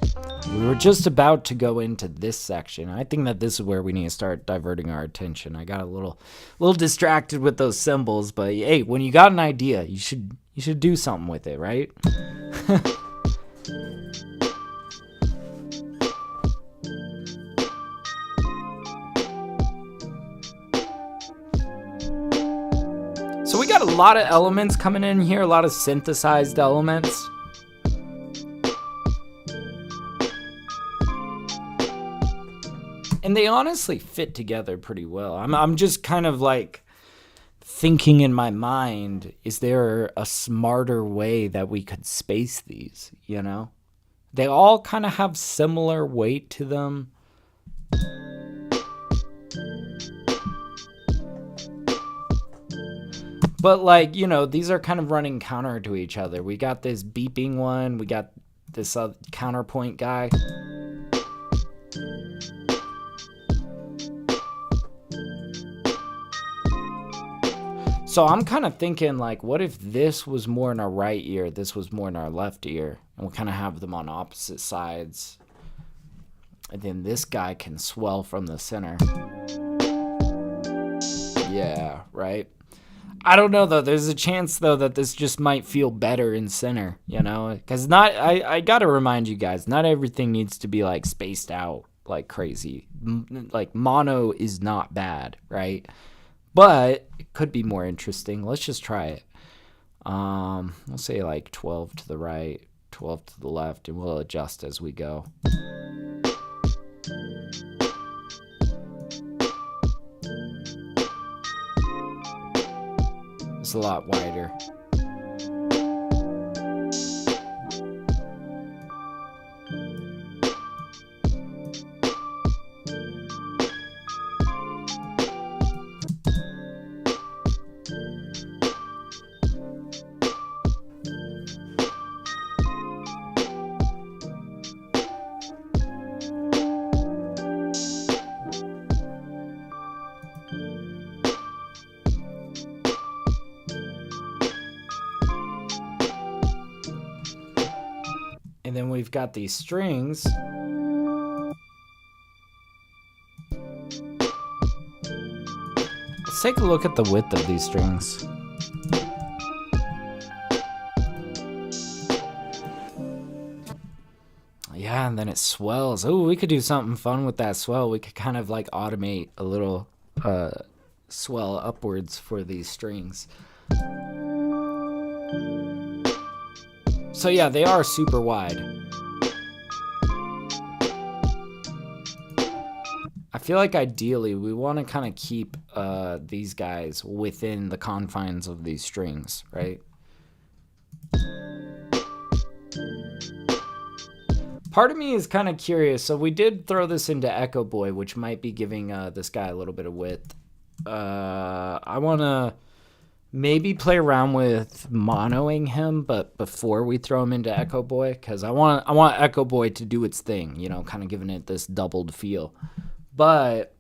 A: We were just about to go into this section. I think that this is where we need to start diverting our attention. I got a little distracted with those cymbals, but hey, when you got an idea, you should do something with it, right? So we got a lot of elements coming in here, a lot of synthesized elements. And they honestly fit together pretty well. I'm just kind of like thinking in my mind, is there a smarter way that we could space these, you know? They all kind of have similar weight to them. But like, you know, these are kind of running counter to each other. We got this beeping one. We got this counterpoint guy. So I'm kind of thinking like, what if this was more in our right ear, this was more in our left ear, and we kind of have them on opposite sides. And then this guy can swell from the center. Yeah, right? I don't know, though. There's a chance, though, that this just might feel better in center, you know? Because I got to remind you guys, not everything needs to be, like, spaced out like crazy. Like, mono is not bad, right? But it could be more interesting. Let's just try it. We'll say, like, 12 to the right, 12 to the left, and we'll adjust as we go. It's a lot wider. And then we've got these strings. Let's take a look at the width of these strings. Yeah, and then it swells. Oh, we could do something fun with that swell. We could kind of like automate a little swell upwards for these strings. So yeah, they are super wide. I feel like ideally we want to kind of keep these guys within the confines of these strings, right? Part of me is kind of curious. So we did throw this into Echo Boy, which might be giving this guy a little bit of width. I want to maybe play around with monoing him, but before we throw him into Echo Boy, because I want Echo Boy to do its thing, you know, kind of giving it this doubled feel. But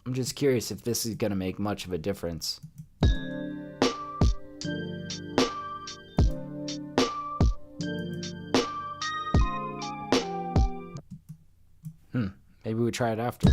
A: I'm just curious if this is going to make much of a difference. Maybe we try it after.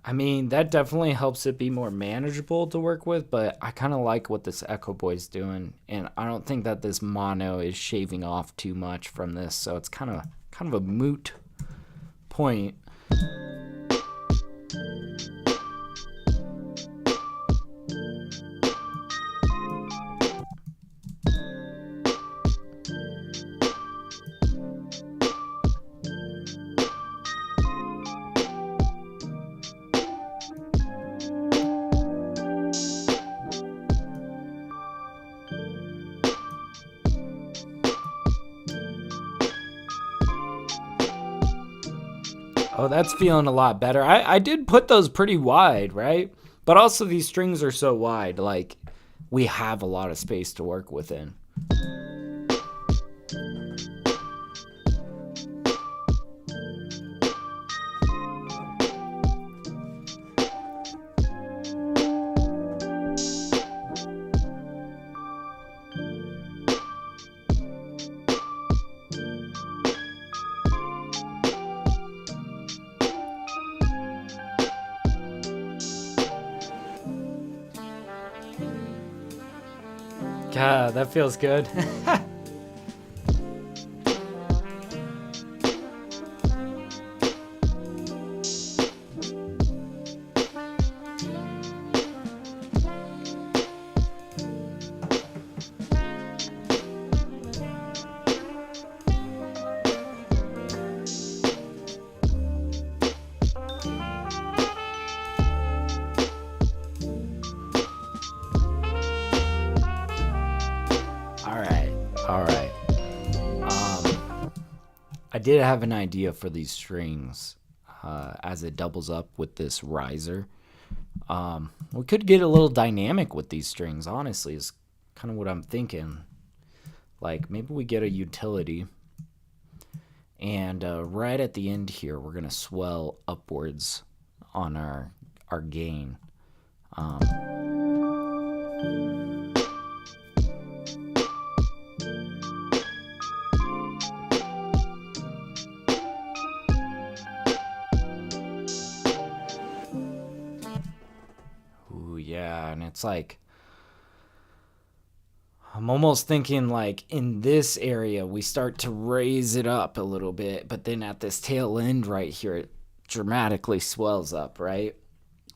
A: I mean, that definitely helps it be more manageable to work with, but I kind of like what this Echo Boy's doing, and I don't think that this mono is shaving off too much from this, so it's kind of a moot point. Oh, that's feeling a lot better. I did put those pretty wide, right? But also these strings are so wide, like we have a lot of space to work within. God, that feels good. All right. I did have an idea for these strings as it doubles up with this riser. We could get a little dynamic with these strings, honestly, is kind of what I'm thinking. Like, maybe we get a utility, and right at the end here, we're going to swell upwards on our gain. Ooh, yeah, and it's like, I'm almost thinking like in this area we start to raise it up a little bit, but then at this tail end right here it dramatically swells up, right?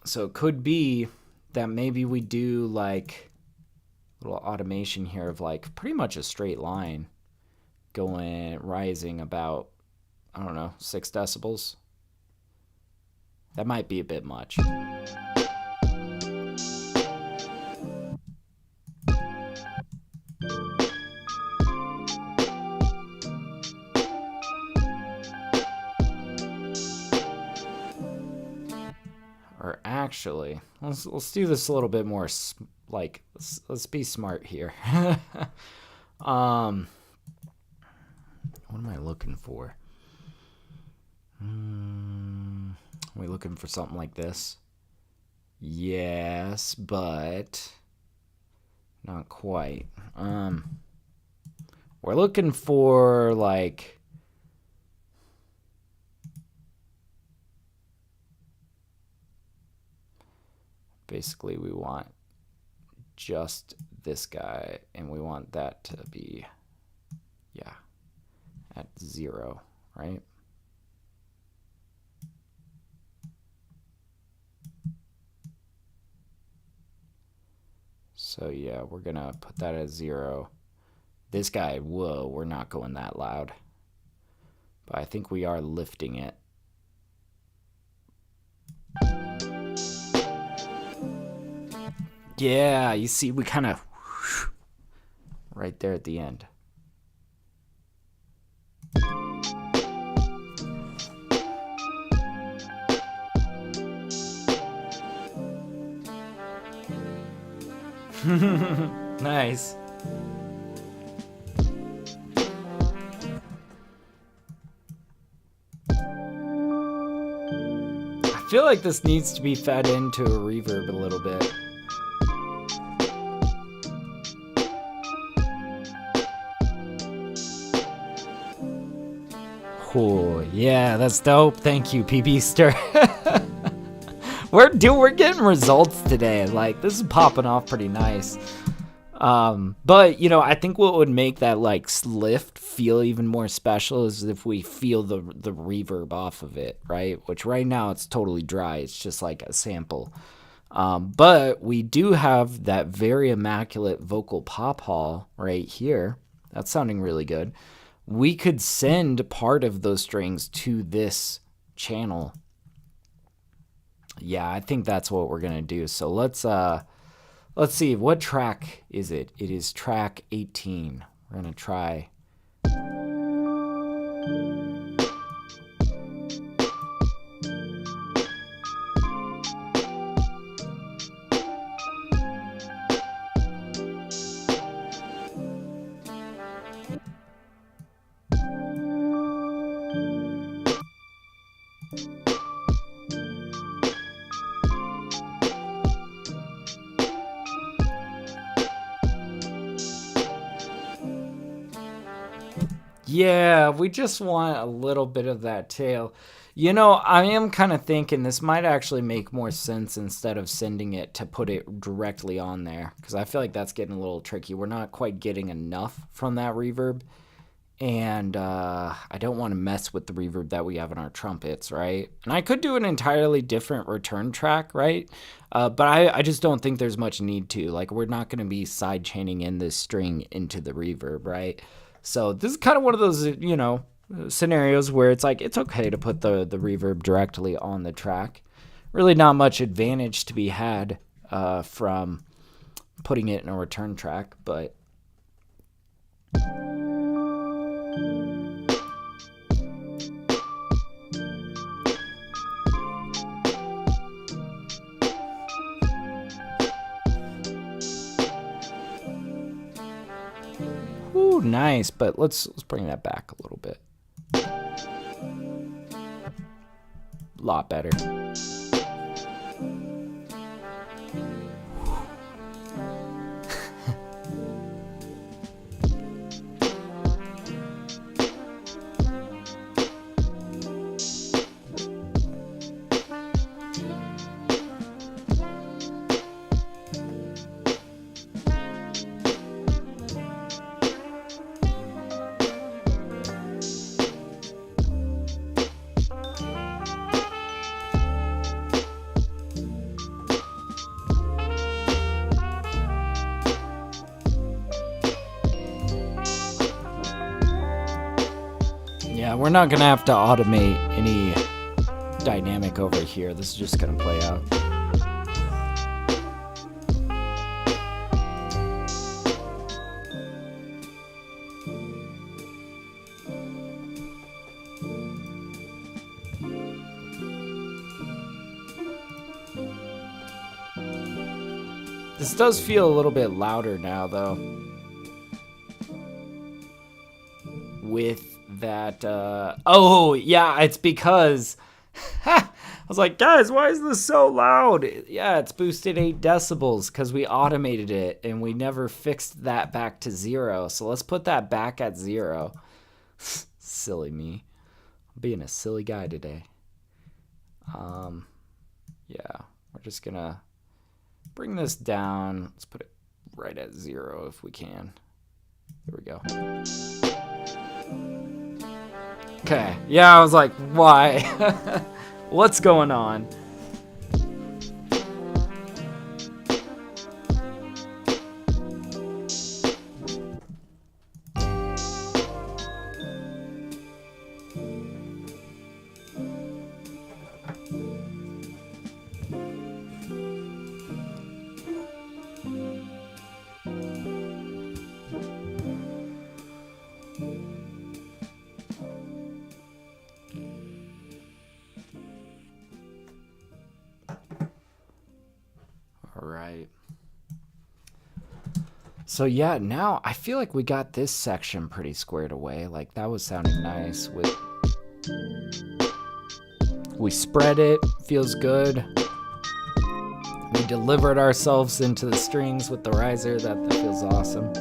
A: So it could be that maybe we do like a little automation here of like pretty much a straight line going rising about, I don't know, 6 decibels. That might be a bit much. Or actually, let's do this a little bit more, like, let's be smart here. What am I looking for? Are we looking for something like this? Yes, but not quite. We're looking for like, basically we want just this guy, and we want that to be, yeah, at 0, right? So yeah, we're gonna put that at 0. This guy, whoa, we're not going that loud, but I think we are lifting it. Yeah, you see, we kind of right there at the end. Nice. I feel like this needs to be fed into a reverb a little bit. Oh, yeah, that's dope. Thank you, PBster. We're getting results today. Like, this is popping off pretty nice. But you know, I think what would make that like lift feel even more special is if we feel the reverb off of it, right? Which right now it's totally dry. It's just like a sample. But we do have that very immaculate vocal pop hall right here. That's sounding really good. We could send part of those strings to this channel. Yeah, I think that's what we're gonna do. So let's see, what track is it? It is track 18. We're gonna try. Yeah, we just want a little bit of that tail. You know, I am kind of thinking this might actually make more sense instead of sending it to put it directly on there, because I feel like that's getting a little tricky. We're not quite getting enough from that reverb, and I don't want to mess with the reverb that we have in our trumpets, right? And I could do an entirely different return track, right? But I just don't think there's much need to. Like, we're not going to be side chaining in this string into the reverb, right? So this is kind of one of those, you know, scenarios where it's like, it's okay to put the reverb directly on the track. Really not much advantage to be had from putting it in a return track, but... Ooh, nice, but let's bring that back a little bit. A lot better. Yeah, we're not gonna have to automate any dynamic over here. This is just gonna play out. This does feel a little bit louder now, though. With that, oh, yeah, it's because... I was like, guys, why is this so loud? Yeah, it's boosted 8 decibels because we automated it, and we never fixed that back to 0. So let's put that back at 0. Silly me. I'm being a silly guy today. Yeah, we're just going to... bring this down. Let's put it right at 0 if we can. There we go. Okay. Yeah, I was like, why? What's going on? Right. So yeah, now I feel like we got this section pretty squared away. Like that was sounding nice. We spread it, feels good. We delivered ourselves into the strings with the riser. That feels awesome.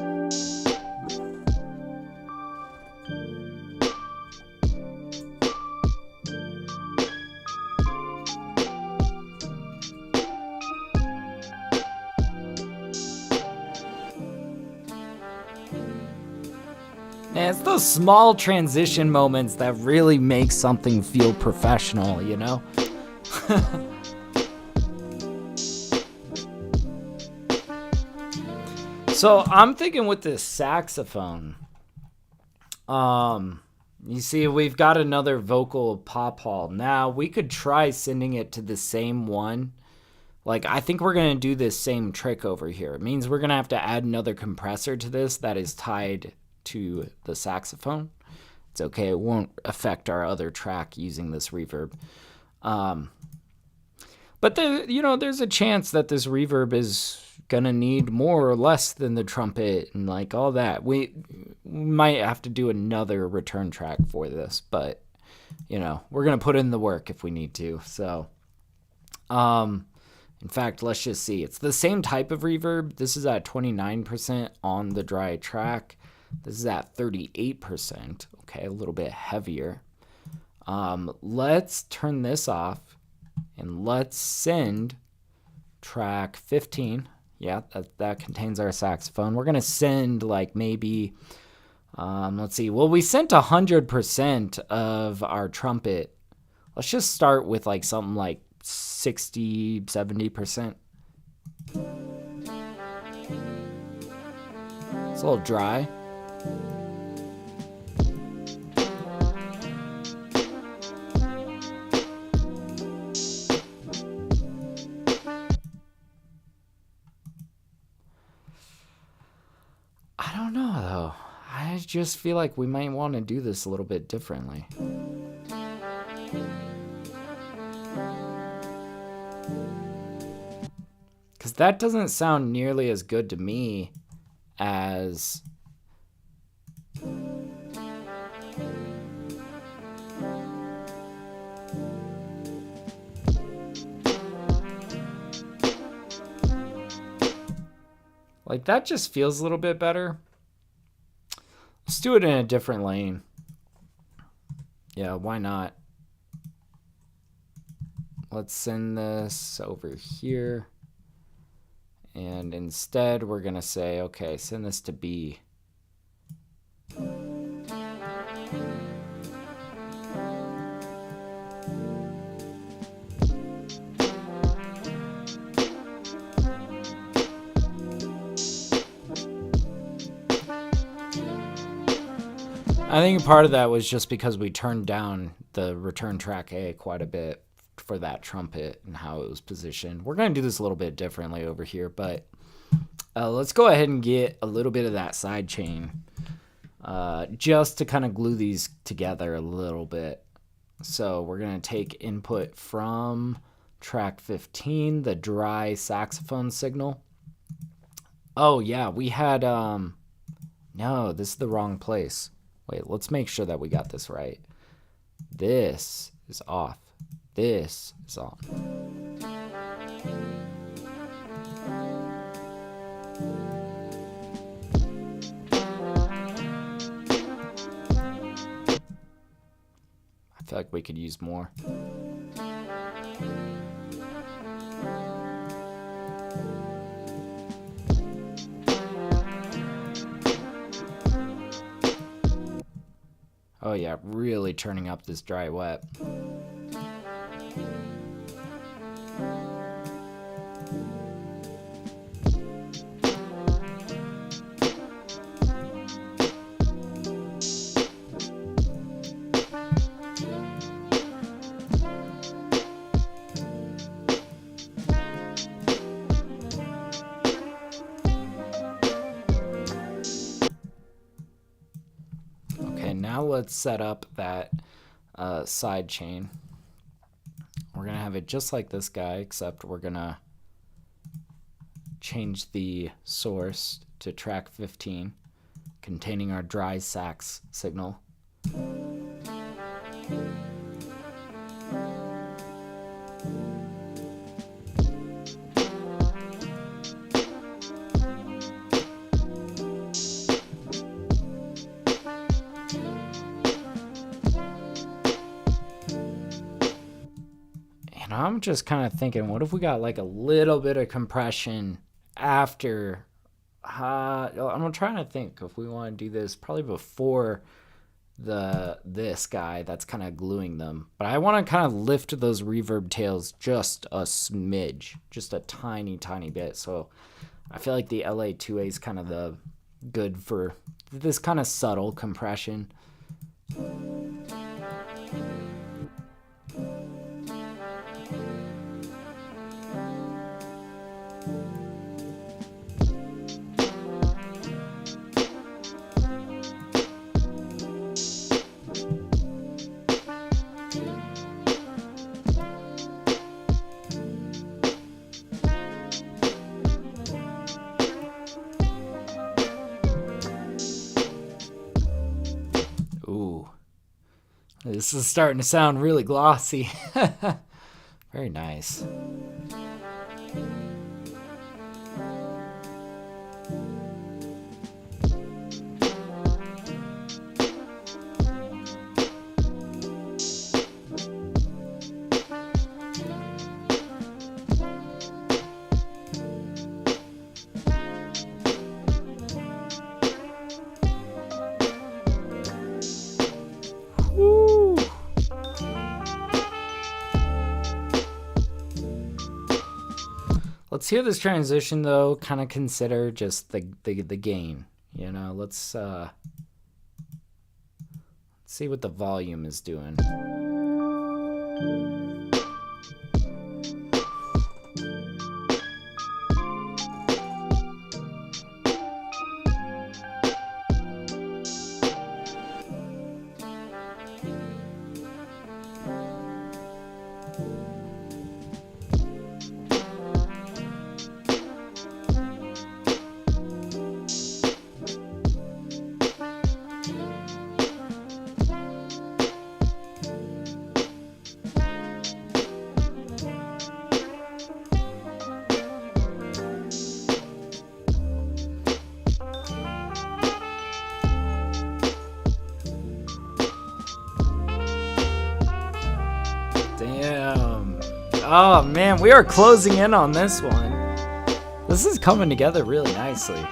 A: And it's those small transition moments that really make something feel professional, you know? So I'm thinking with this saxophone, you see we've got another vocal pop hall. Now we could try sending it to the same one. Like I think we're going to do this same trick over here. It means we're going to have to add another compressor to this that is tied to the saxophone. It's okay, it won't affect our other track using this reverb. But there's a chance that this reverb is gonna need more or less than the trumpet and like all that. We might have to do another return track for this, but we're gonna put in the work if we need to. So in fact, let's just see. It's the same type of reverb. This is at 29% on the dry track. This is at 38%. Okay, a little bit heavier. Let's turn this off and let's send track 15. Yeah, that contains our saxophone. We're gonna send like maybe, let's see. Well, we sent 100% of our trumpet. Let's just start with like something like 60, 70%. It's a little dry. I don't know though. I just feel like we might want to do this a little bit differently. Because that doesn't sound nearly as good to me as... Like, that just feels a little bit better. Let's do it in a different lane. Yeah, why not? Let's send this over here. And instead, we're going to say, okay, send this to B. I think part of that was just because we turned down the return track A quite a bit for that trumpet and how it was positioned. We're going to do this a little bit differently over here, but let's go ahead and get a little bit of that side chain just to kind of glue these together a little bit. So we're going to take input from track 15, the dry saxophone signal. Oh yeah, we had, no, this is the wrong place. Wait, let's make sure that we got this right. This is off. This is on. I feel like we could use more. Oh yeah, really turning up this dry wet. Now let's set up that side chain. We're gonna have it just like this guy, except we're gonna change the source to track 15, containing our dry sax signal. And I'm just kind of thinking, what if we got like a little bit of compression after? I'm trying to think if we want to do this probably before this guy that's kind of gluing them. But I want to kind of lift those reverb tails just a smidge, just a tiny bit. So I feel like the LA2A is kind of the good for this kind of subtle compression. Ooh, this is starting to sound really glossy. Very nice. Let's hear this transition though. Kind of consider just the gain. You know, let's see what the volume is doing. Damn. Oh man, we are closing in on this one. This is coming together really nicely.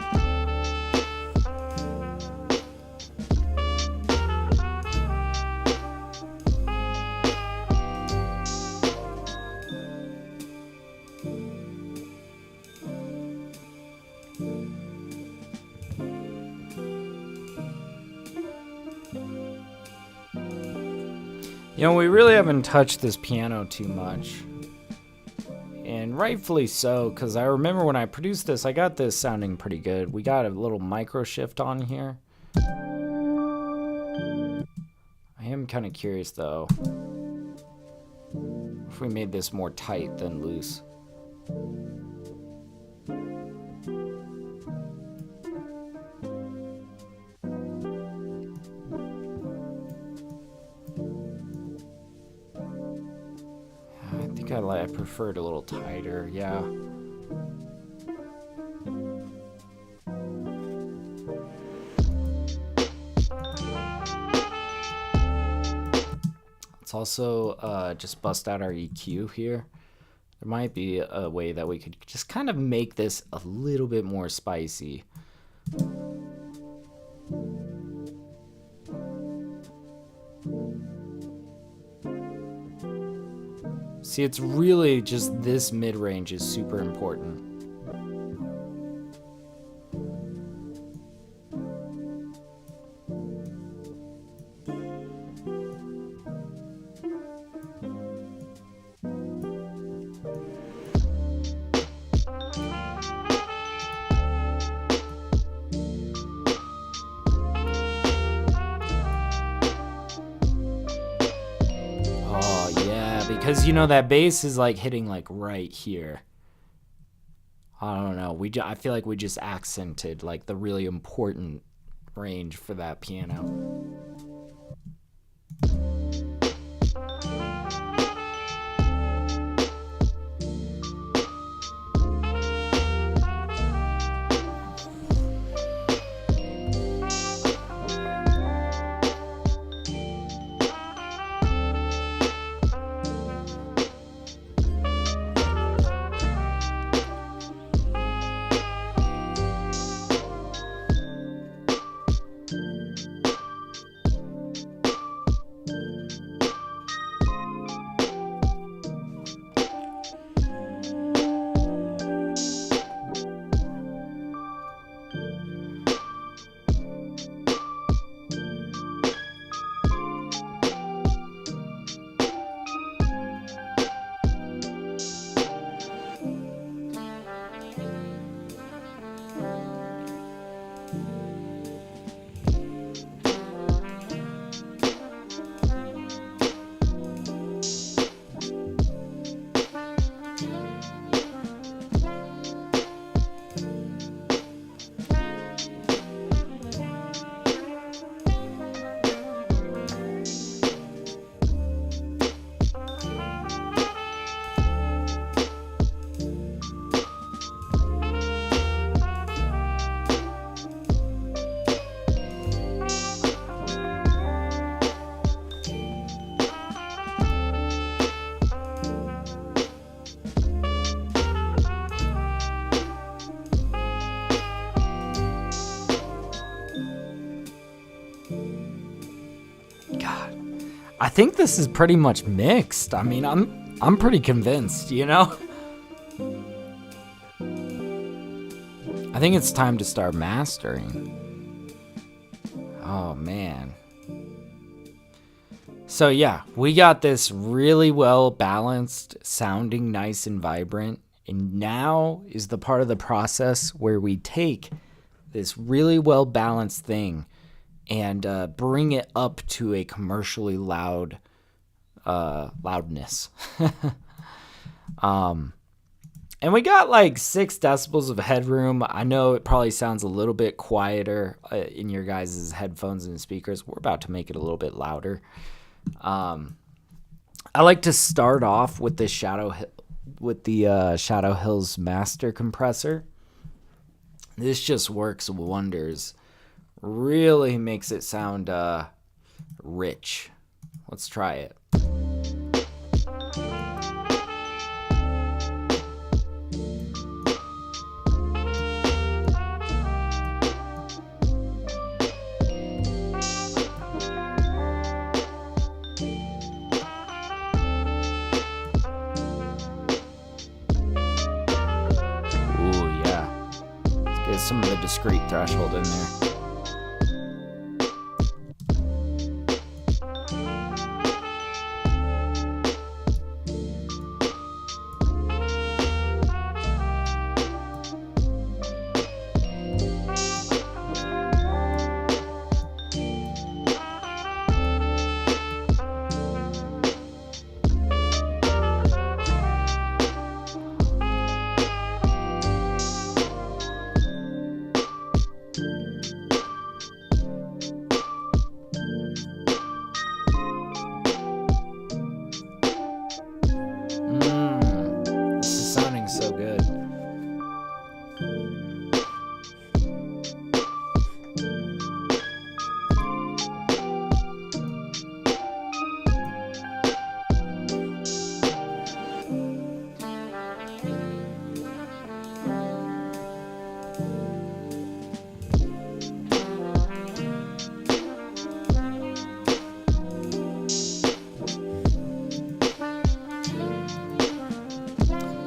A: You know, we really haven't touched this piano too much. And rightfully so, because I remember when I produced this, I got this sounding pretty good. We got a little micro shift on here. I am kind of curious though, if we made this more tight than loose. I think I prefer it a little tighter, yeah. Let's also just bust out our EQ here. There might be a way that we could just kind of make this a little bit more spicy. See, it's really just this mid-range is super important. Because, you know, that bass is like hitting like right here. I don't know. I feel like we just accented like the really important range for that piano. I think this is pretty much mixed. I mean, I'm pretty convinced, you know? I think it's time to start mastering. Oh, man. So yeah, we got this really well balanced, sounding nice and vibrant. And now is the part of the process where we take this really well balanced thing and bring it up to a commercially loudness. And we got like 6 decibels of headroom. I know it probably sounds a little bit quieter in your guys' headphones and speakers. We're about to make it a little bit louder. I like to start off with the Shadow Hills Master Compressor. This just works wonders. Really makes it sound rich. Let's try it. Some of the discrete threshold in there.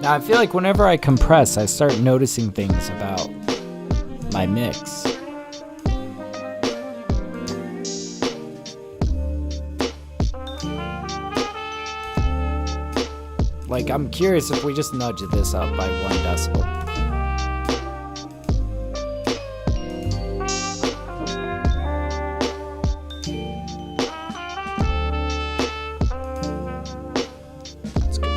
A: I feel like whenever I compress, I start noticing things about my mix. Like, I'm curious if we just nudge this up by 1 decibel. That's good.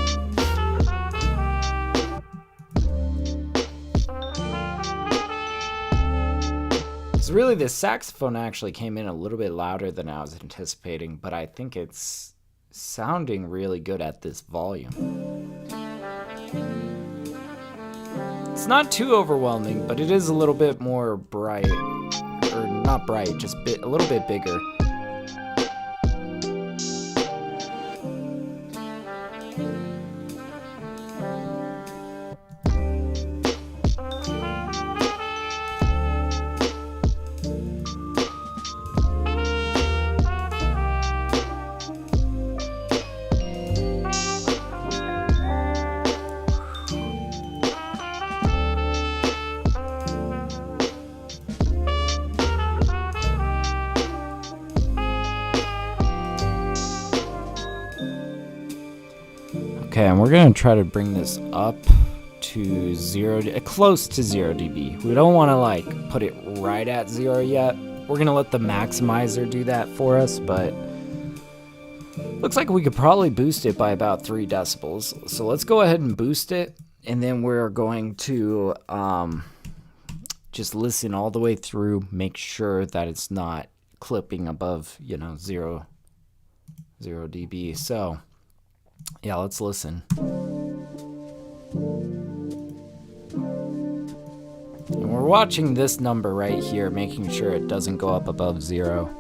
A: So really, this saxophone actually came in a little bit louder than I was anticipating, but I think it's sounding really good at this volume. It's not too overwhelming, but it is a little bit more bright, or not bright, just a little bit bigger. Okay, and we're gonna try to bring this up to close to 0 dB. We don't want to like put it right at 0 yet. We're gonna let the maximizer do that for us, but looks like we could probably boost it by about 3 decibels. So let's go ahead and boost it, and then we're going to just listen all the way through, make sure that it's not clipping above, 0 dB. So yeah, let's listen. And we're watching this number right here, making sure it doesn't go up above 0.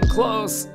A: Close.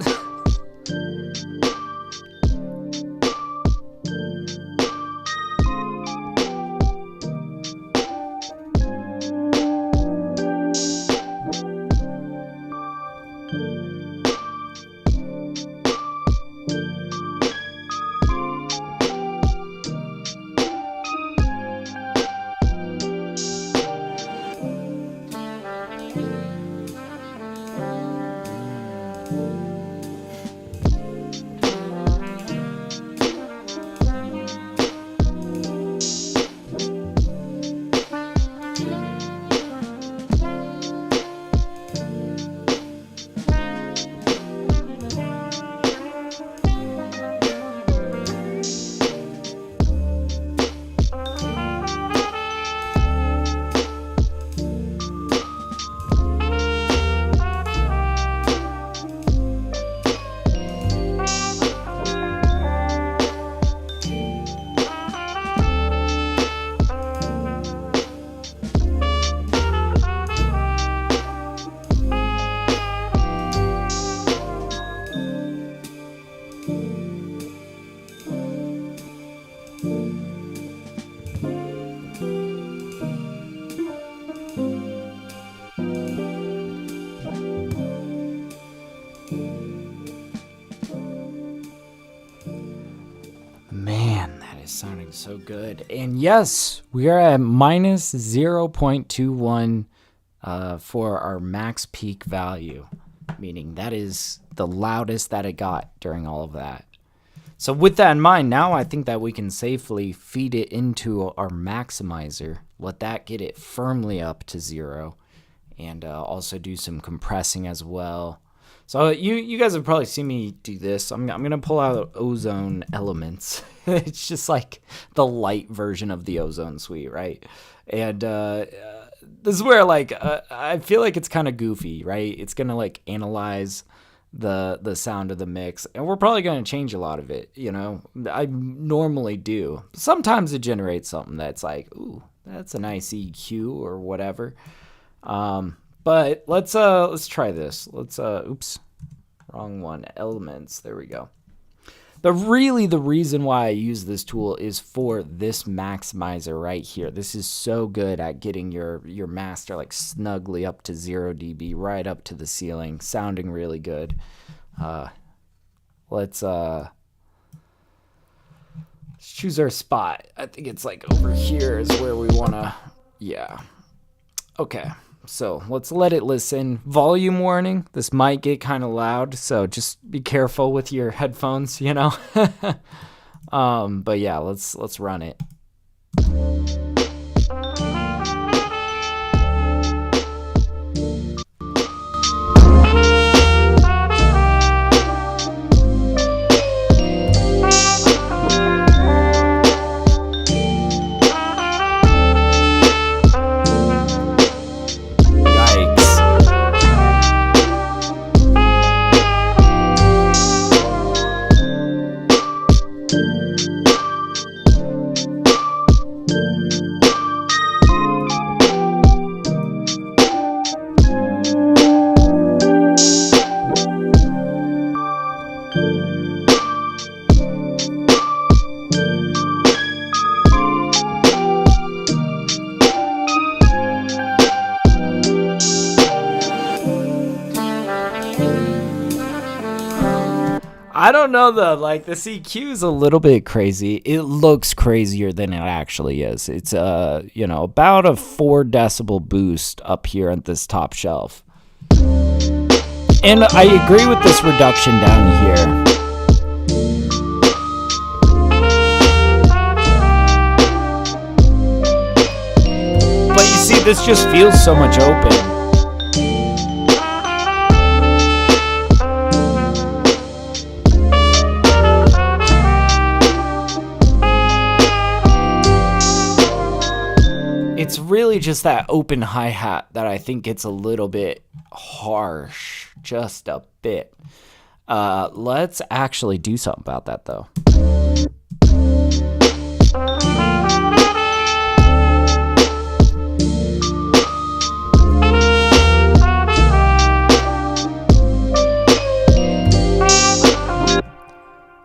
A: Man, that is sounding so good. And yes, we are at minus 0.21 for our max peak value, meaning that is the loudest that it got during all of that. So with that in mind, now I think that we can safely feed it into our maximizer, let that get it firmly up to 0, and also do some compressing as well. So you guys have probably seen me do this. I'm gonna pull out Ozone Elements. It's just like the light version of the Ozone Suite, right? And this is where like I feel like it's kind of goofy, right? It's gonna like analyze the sound of the mix, and we're probably gonna change a lot of it. You know, I normally do. Sometimes it generates something that's like, ooh, that's a nice EQ or whatever. But let's try this. Oops, wrong one. Elements. There we go. The reason why I use this tool is for this maximizer right here. This is so good at getting your master like snugly up to 0 dB, right up to the ceiling, sounding really good. Let's choose our spot. I think it's like over here is where we wanna, yeah. Okay. So let's let it listen. Volume warning, this might get kind of loud, so just be careful with your headphones, you know. But yeah, let's run it. I don't know though, like the EQ is a little bit crazy. It looks crazier than it actually is. It's you know, about a 4 decibel boost up here at this top shelf. And I agree with this reduction down here. But you see, this just feels so much open. It's really just that open hi-hat that I think gets a little bit harsh, just a bit. Let's actually do something about that though.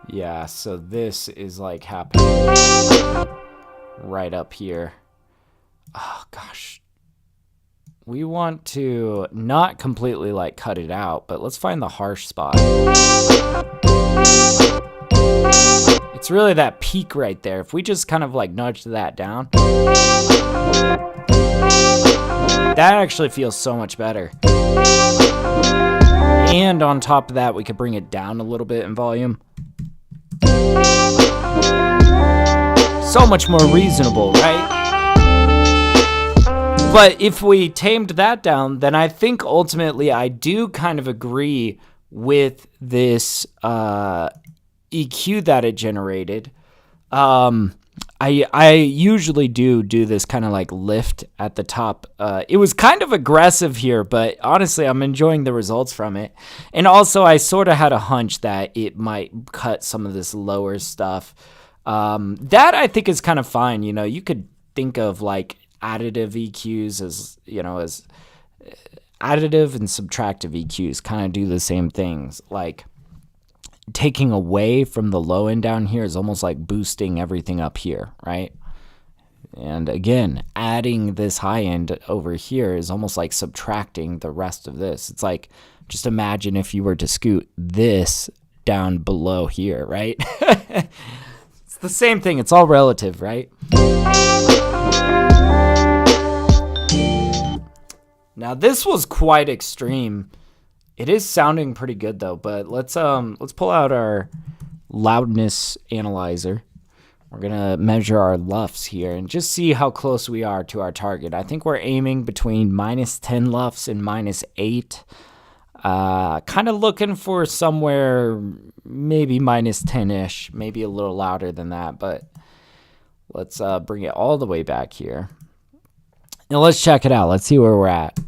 A: Yeah, so this is like happening right up here. Oh gosh, we want to not completely like cut it out, but let's find the harsh spot. It's really that peak right there. If we just kind of like nudge that down, that actually feels so much better. And on top of that, we could bring it down a little bit in volume. So much more reasonable, right? But if we tamed that down, then I think ultimately I do kind of agree with this EQ that it generated. I usually do this kind of like lift at the top. It was kind of aggressive here, but honestly, I'm enjoying the results from it. And also, I sort of had a hunch that it might cut some of this lower stuff. That I think is kind of fine. You know, you could think of like additive EQs as, you know, as additive and subtractive EQs kind of do the same things. Like taking away from the low end down here is almost like boosting everything up here, right? And again, adding this high end over here is almost like subtracting the rest of this. It's like, just imagine if you were to scoot this down below here, right? It's the same thing. It's all relative, right? Now this was quite extreme. It is sounding pretty good though, but let's pull out our loudness analyzer. We're gonna measure our LUFS here and just see how close we are to our target. I think we're aiming between -10 LUFS and -8. Kind of looking for somewhere maybe -10-ish, maybe a little louder than that, but let's bring it all the way back here. Now let's check it out. Let's see where we're at.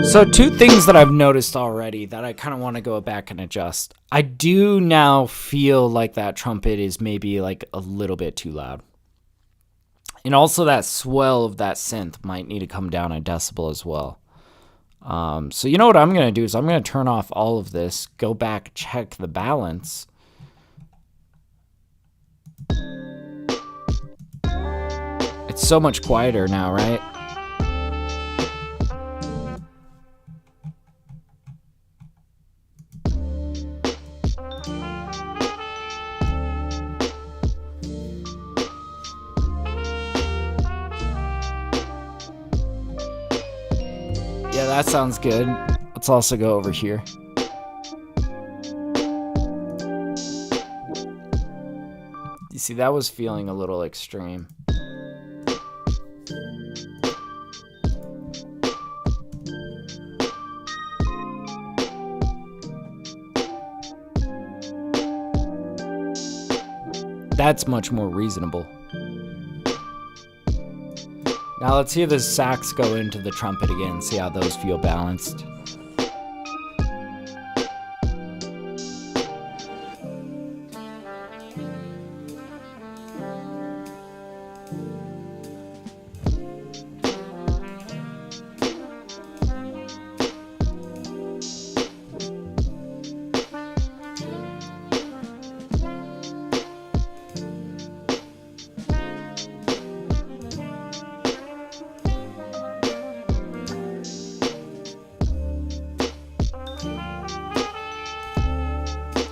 A: So 2 things that I've noticed already that I kind of want to go back and adjust. I do now feel like that trumpet is maybe like a little bit too loud. And also that swell of that synth might need to come down a decibel as well. So you know what I'm going to do is I'm going to turn off all of this, go back, check the balance. It's so much quieter now, right? Yeah, that sounds good. Let's also go over here. You see, that was feeling a little extreme. That's much more reasonable. Now let's see if the sax go into the trumpet again, see how those feel balanced.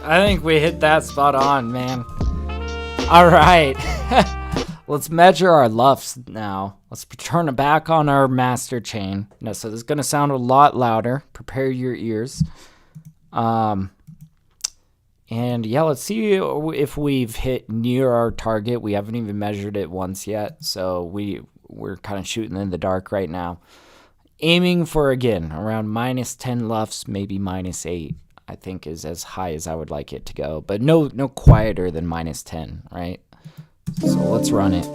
A: I think we hit that spot on, man. All right. Let's measure our LUFS now. Let's turn it back on our master chain. No, so this is going to sound a lot louder. Prepare your ears. And yeah, let's see if we've hit near our target. We haven't even measured it once yet, so we're kind of shooting in the dark right now. Aiming for, again, around -10 LUFS, maybe -8. I think is as high as I would like it to go, but no quieter than -10, right? So let's run it.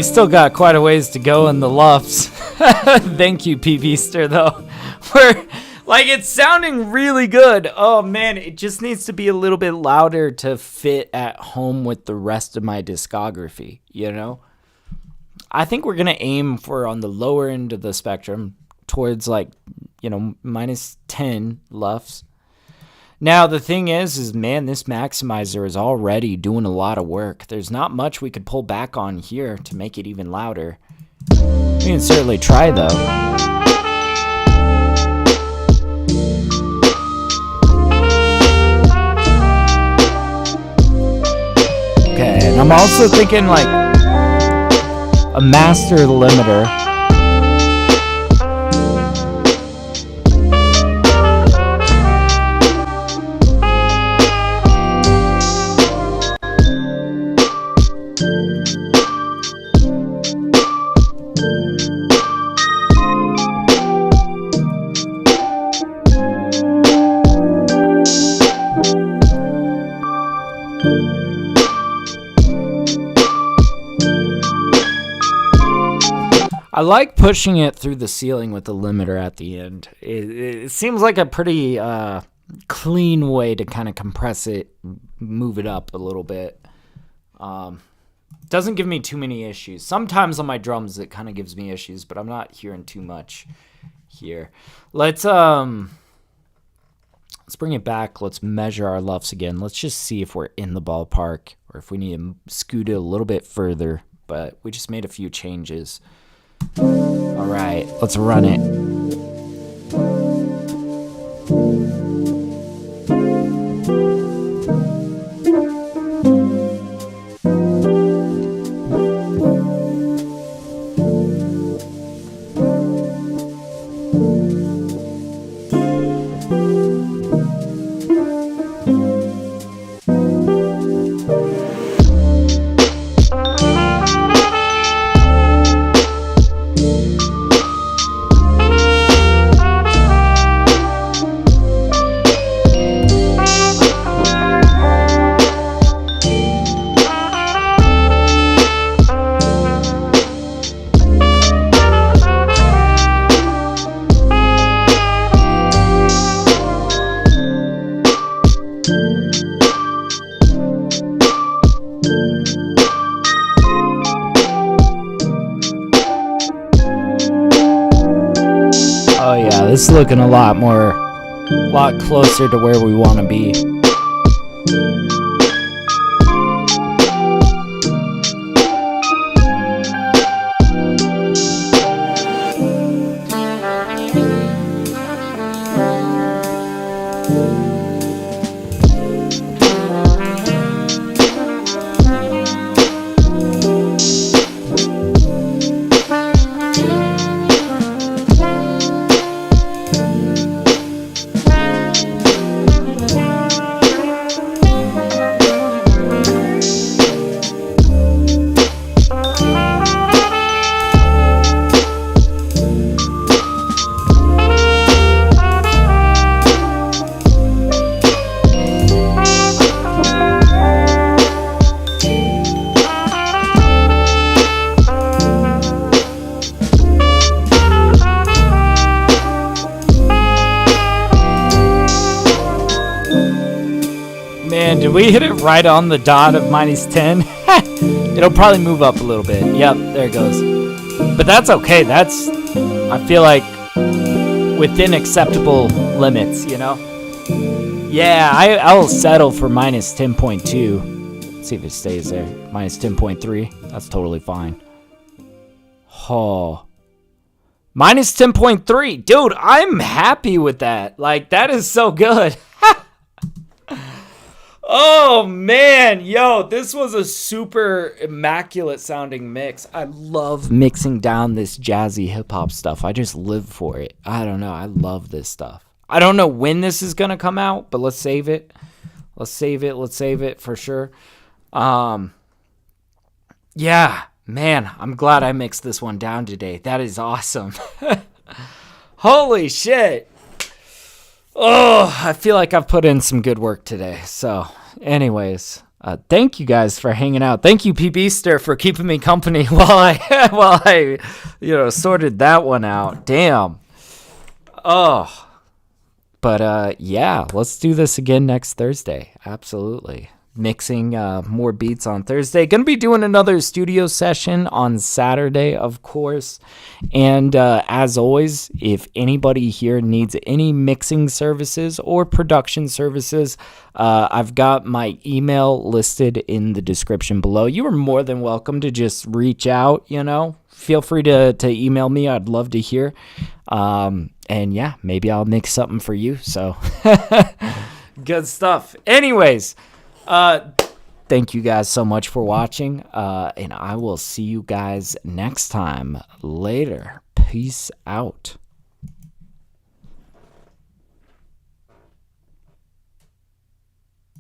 A: we still got quite a ways to go in the lufts. Thank you, P-Beaster, though. We're, like, it's sounding really good. Oh, man, it just needs to be a little bit louder to fit at home with the rest of my discography, you know? I think we're going to aim for on the lower end of the spectrum towards, like, you know, minus 10 lufts. Now, the thing is, man, this maximizer is already doing a lot of work. There's not much we could pull back on here to make it even louder. We can certainly try, though. Okay, and I'm also thinking, like, a master limiter. I like pushing it through the ceiling with the limiter at the end. It seems like a pretty clean way to kind of compress it, move it up a little bit. Doesn't give me too many issues. Sometimes on my drums it kind of gives me issues, but I'm not hearing too much here. Let's bring it back. Let's measure our lufts again. Let's just see if we're in the ballpark or if we need to scoot it a little bit further. But we just made a few changes. All right, let's run it. This is looking a lot closer to where we want to be. Man, did we hit it right on the dot of minus 10? It'll probably move up a little bit. Yep, there it goes. But that's okay. That's, I feel like, within acceptable limits, you know? Yeah, I will settle for minus 10.2. Let's see if it stays there. Minus 10.3. That's totally fine. Oh. Minus 10.3. Dude, I'm happy with that. Like, that is so good. Oh, man. Yo, this was a super immaculate sounding mix. I love mixing down this jazzy hip-hop stuff. I just live for it. I don't know. I love this stuff. I don't know when this is going to come out, but let's save it. Let's save it for sure. Yeah, man, I'm glad I mixed this one down today. That is awesome. Holy shit. Oh, I feel like I've put in some good work today. So, anyways, Thank you guys for hanging out. Thank you, P. Beaster, for keeping me company while I sorted that one out. Damn. Oh. But yeah, let's do this again next Thursday. Absolutely. Mixing more beats on Thursday. Gonna be doing another studio session on Saturday, of course. And as always, if anybody here needs any mixing services or production services, I've got my email listed in the description below. You are more than welcome to just reach out, Feel free to email me. I'd love to hear. And yeah, maybe I'll mix something for you. So good stuff. Anyways, thank you guys so much for watching. And I will see you guys next time. Later. Peace out.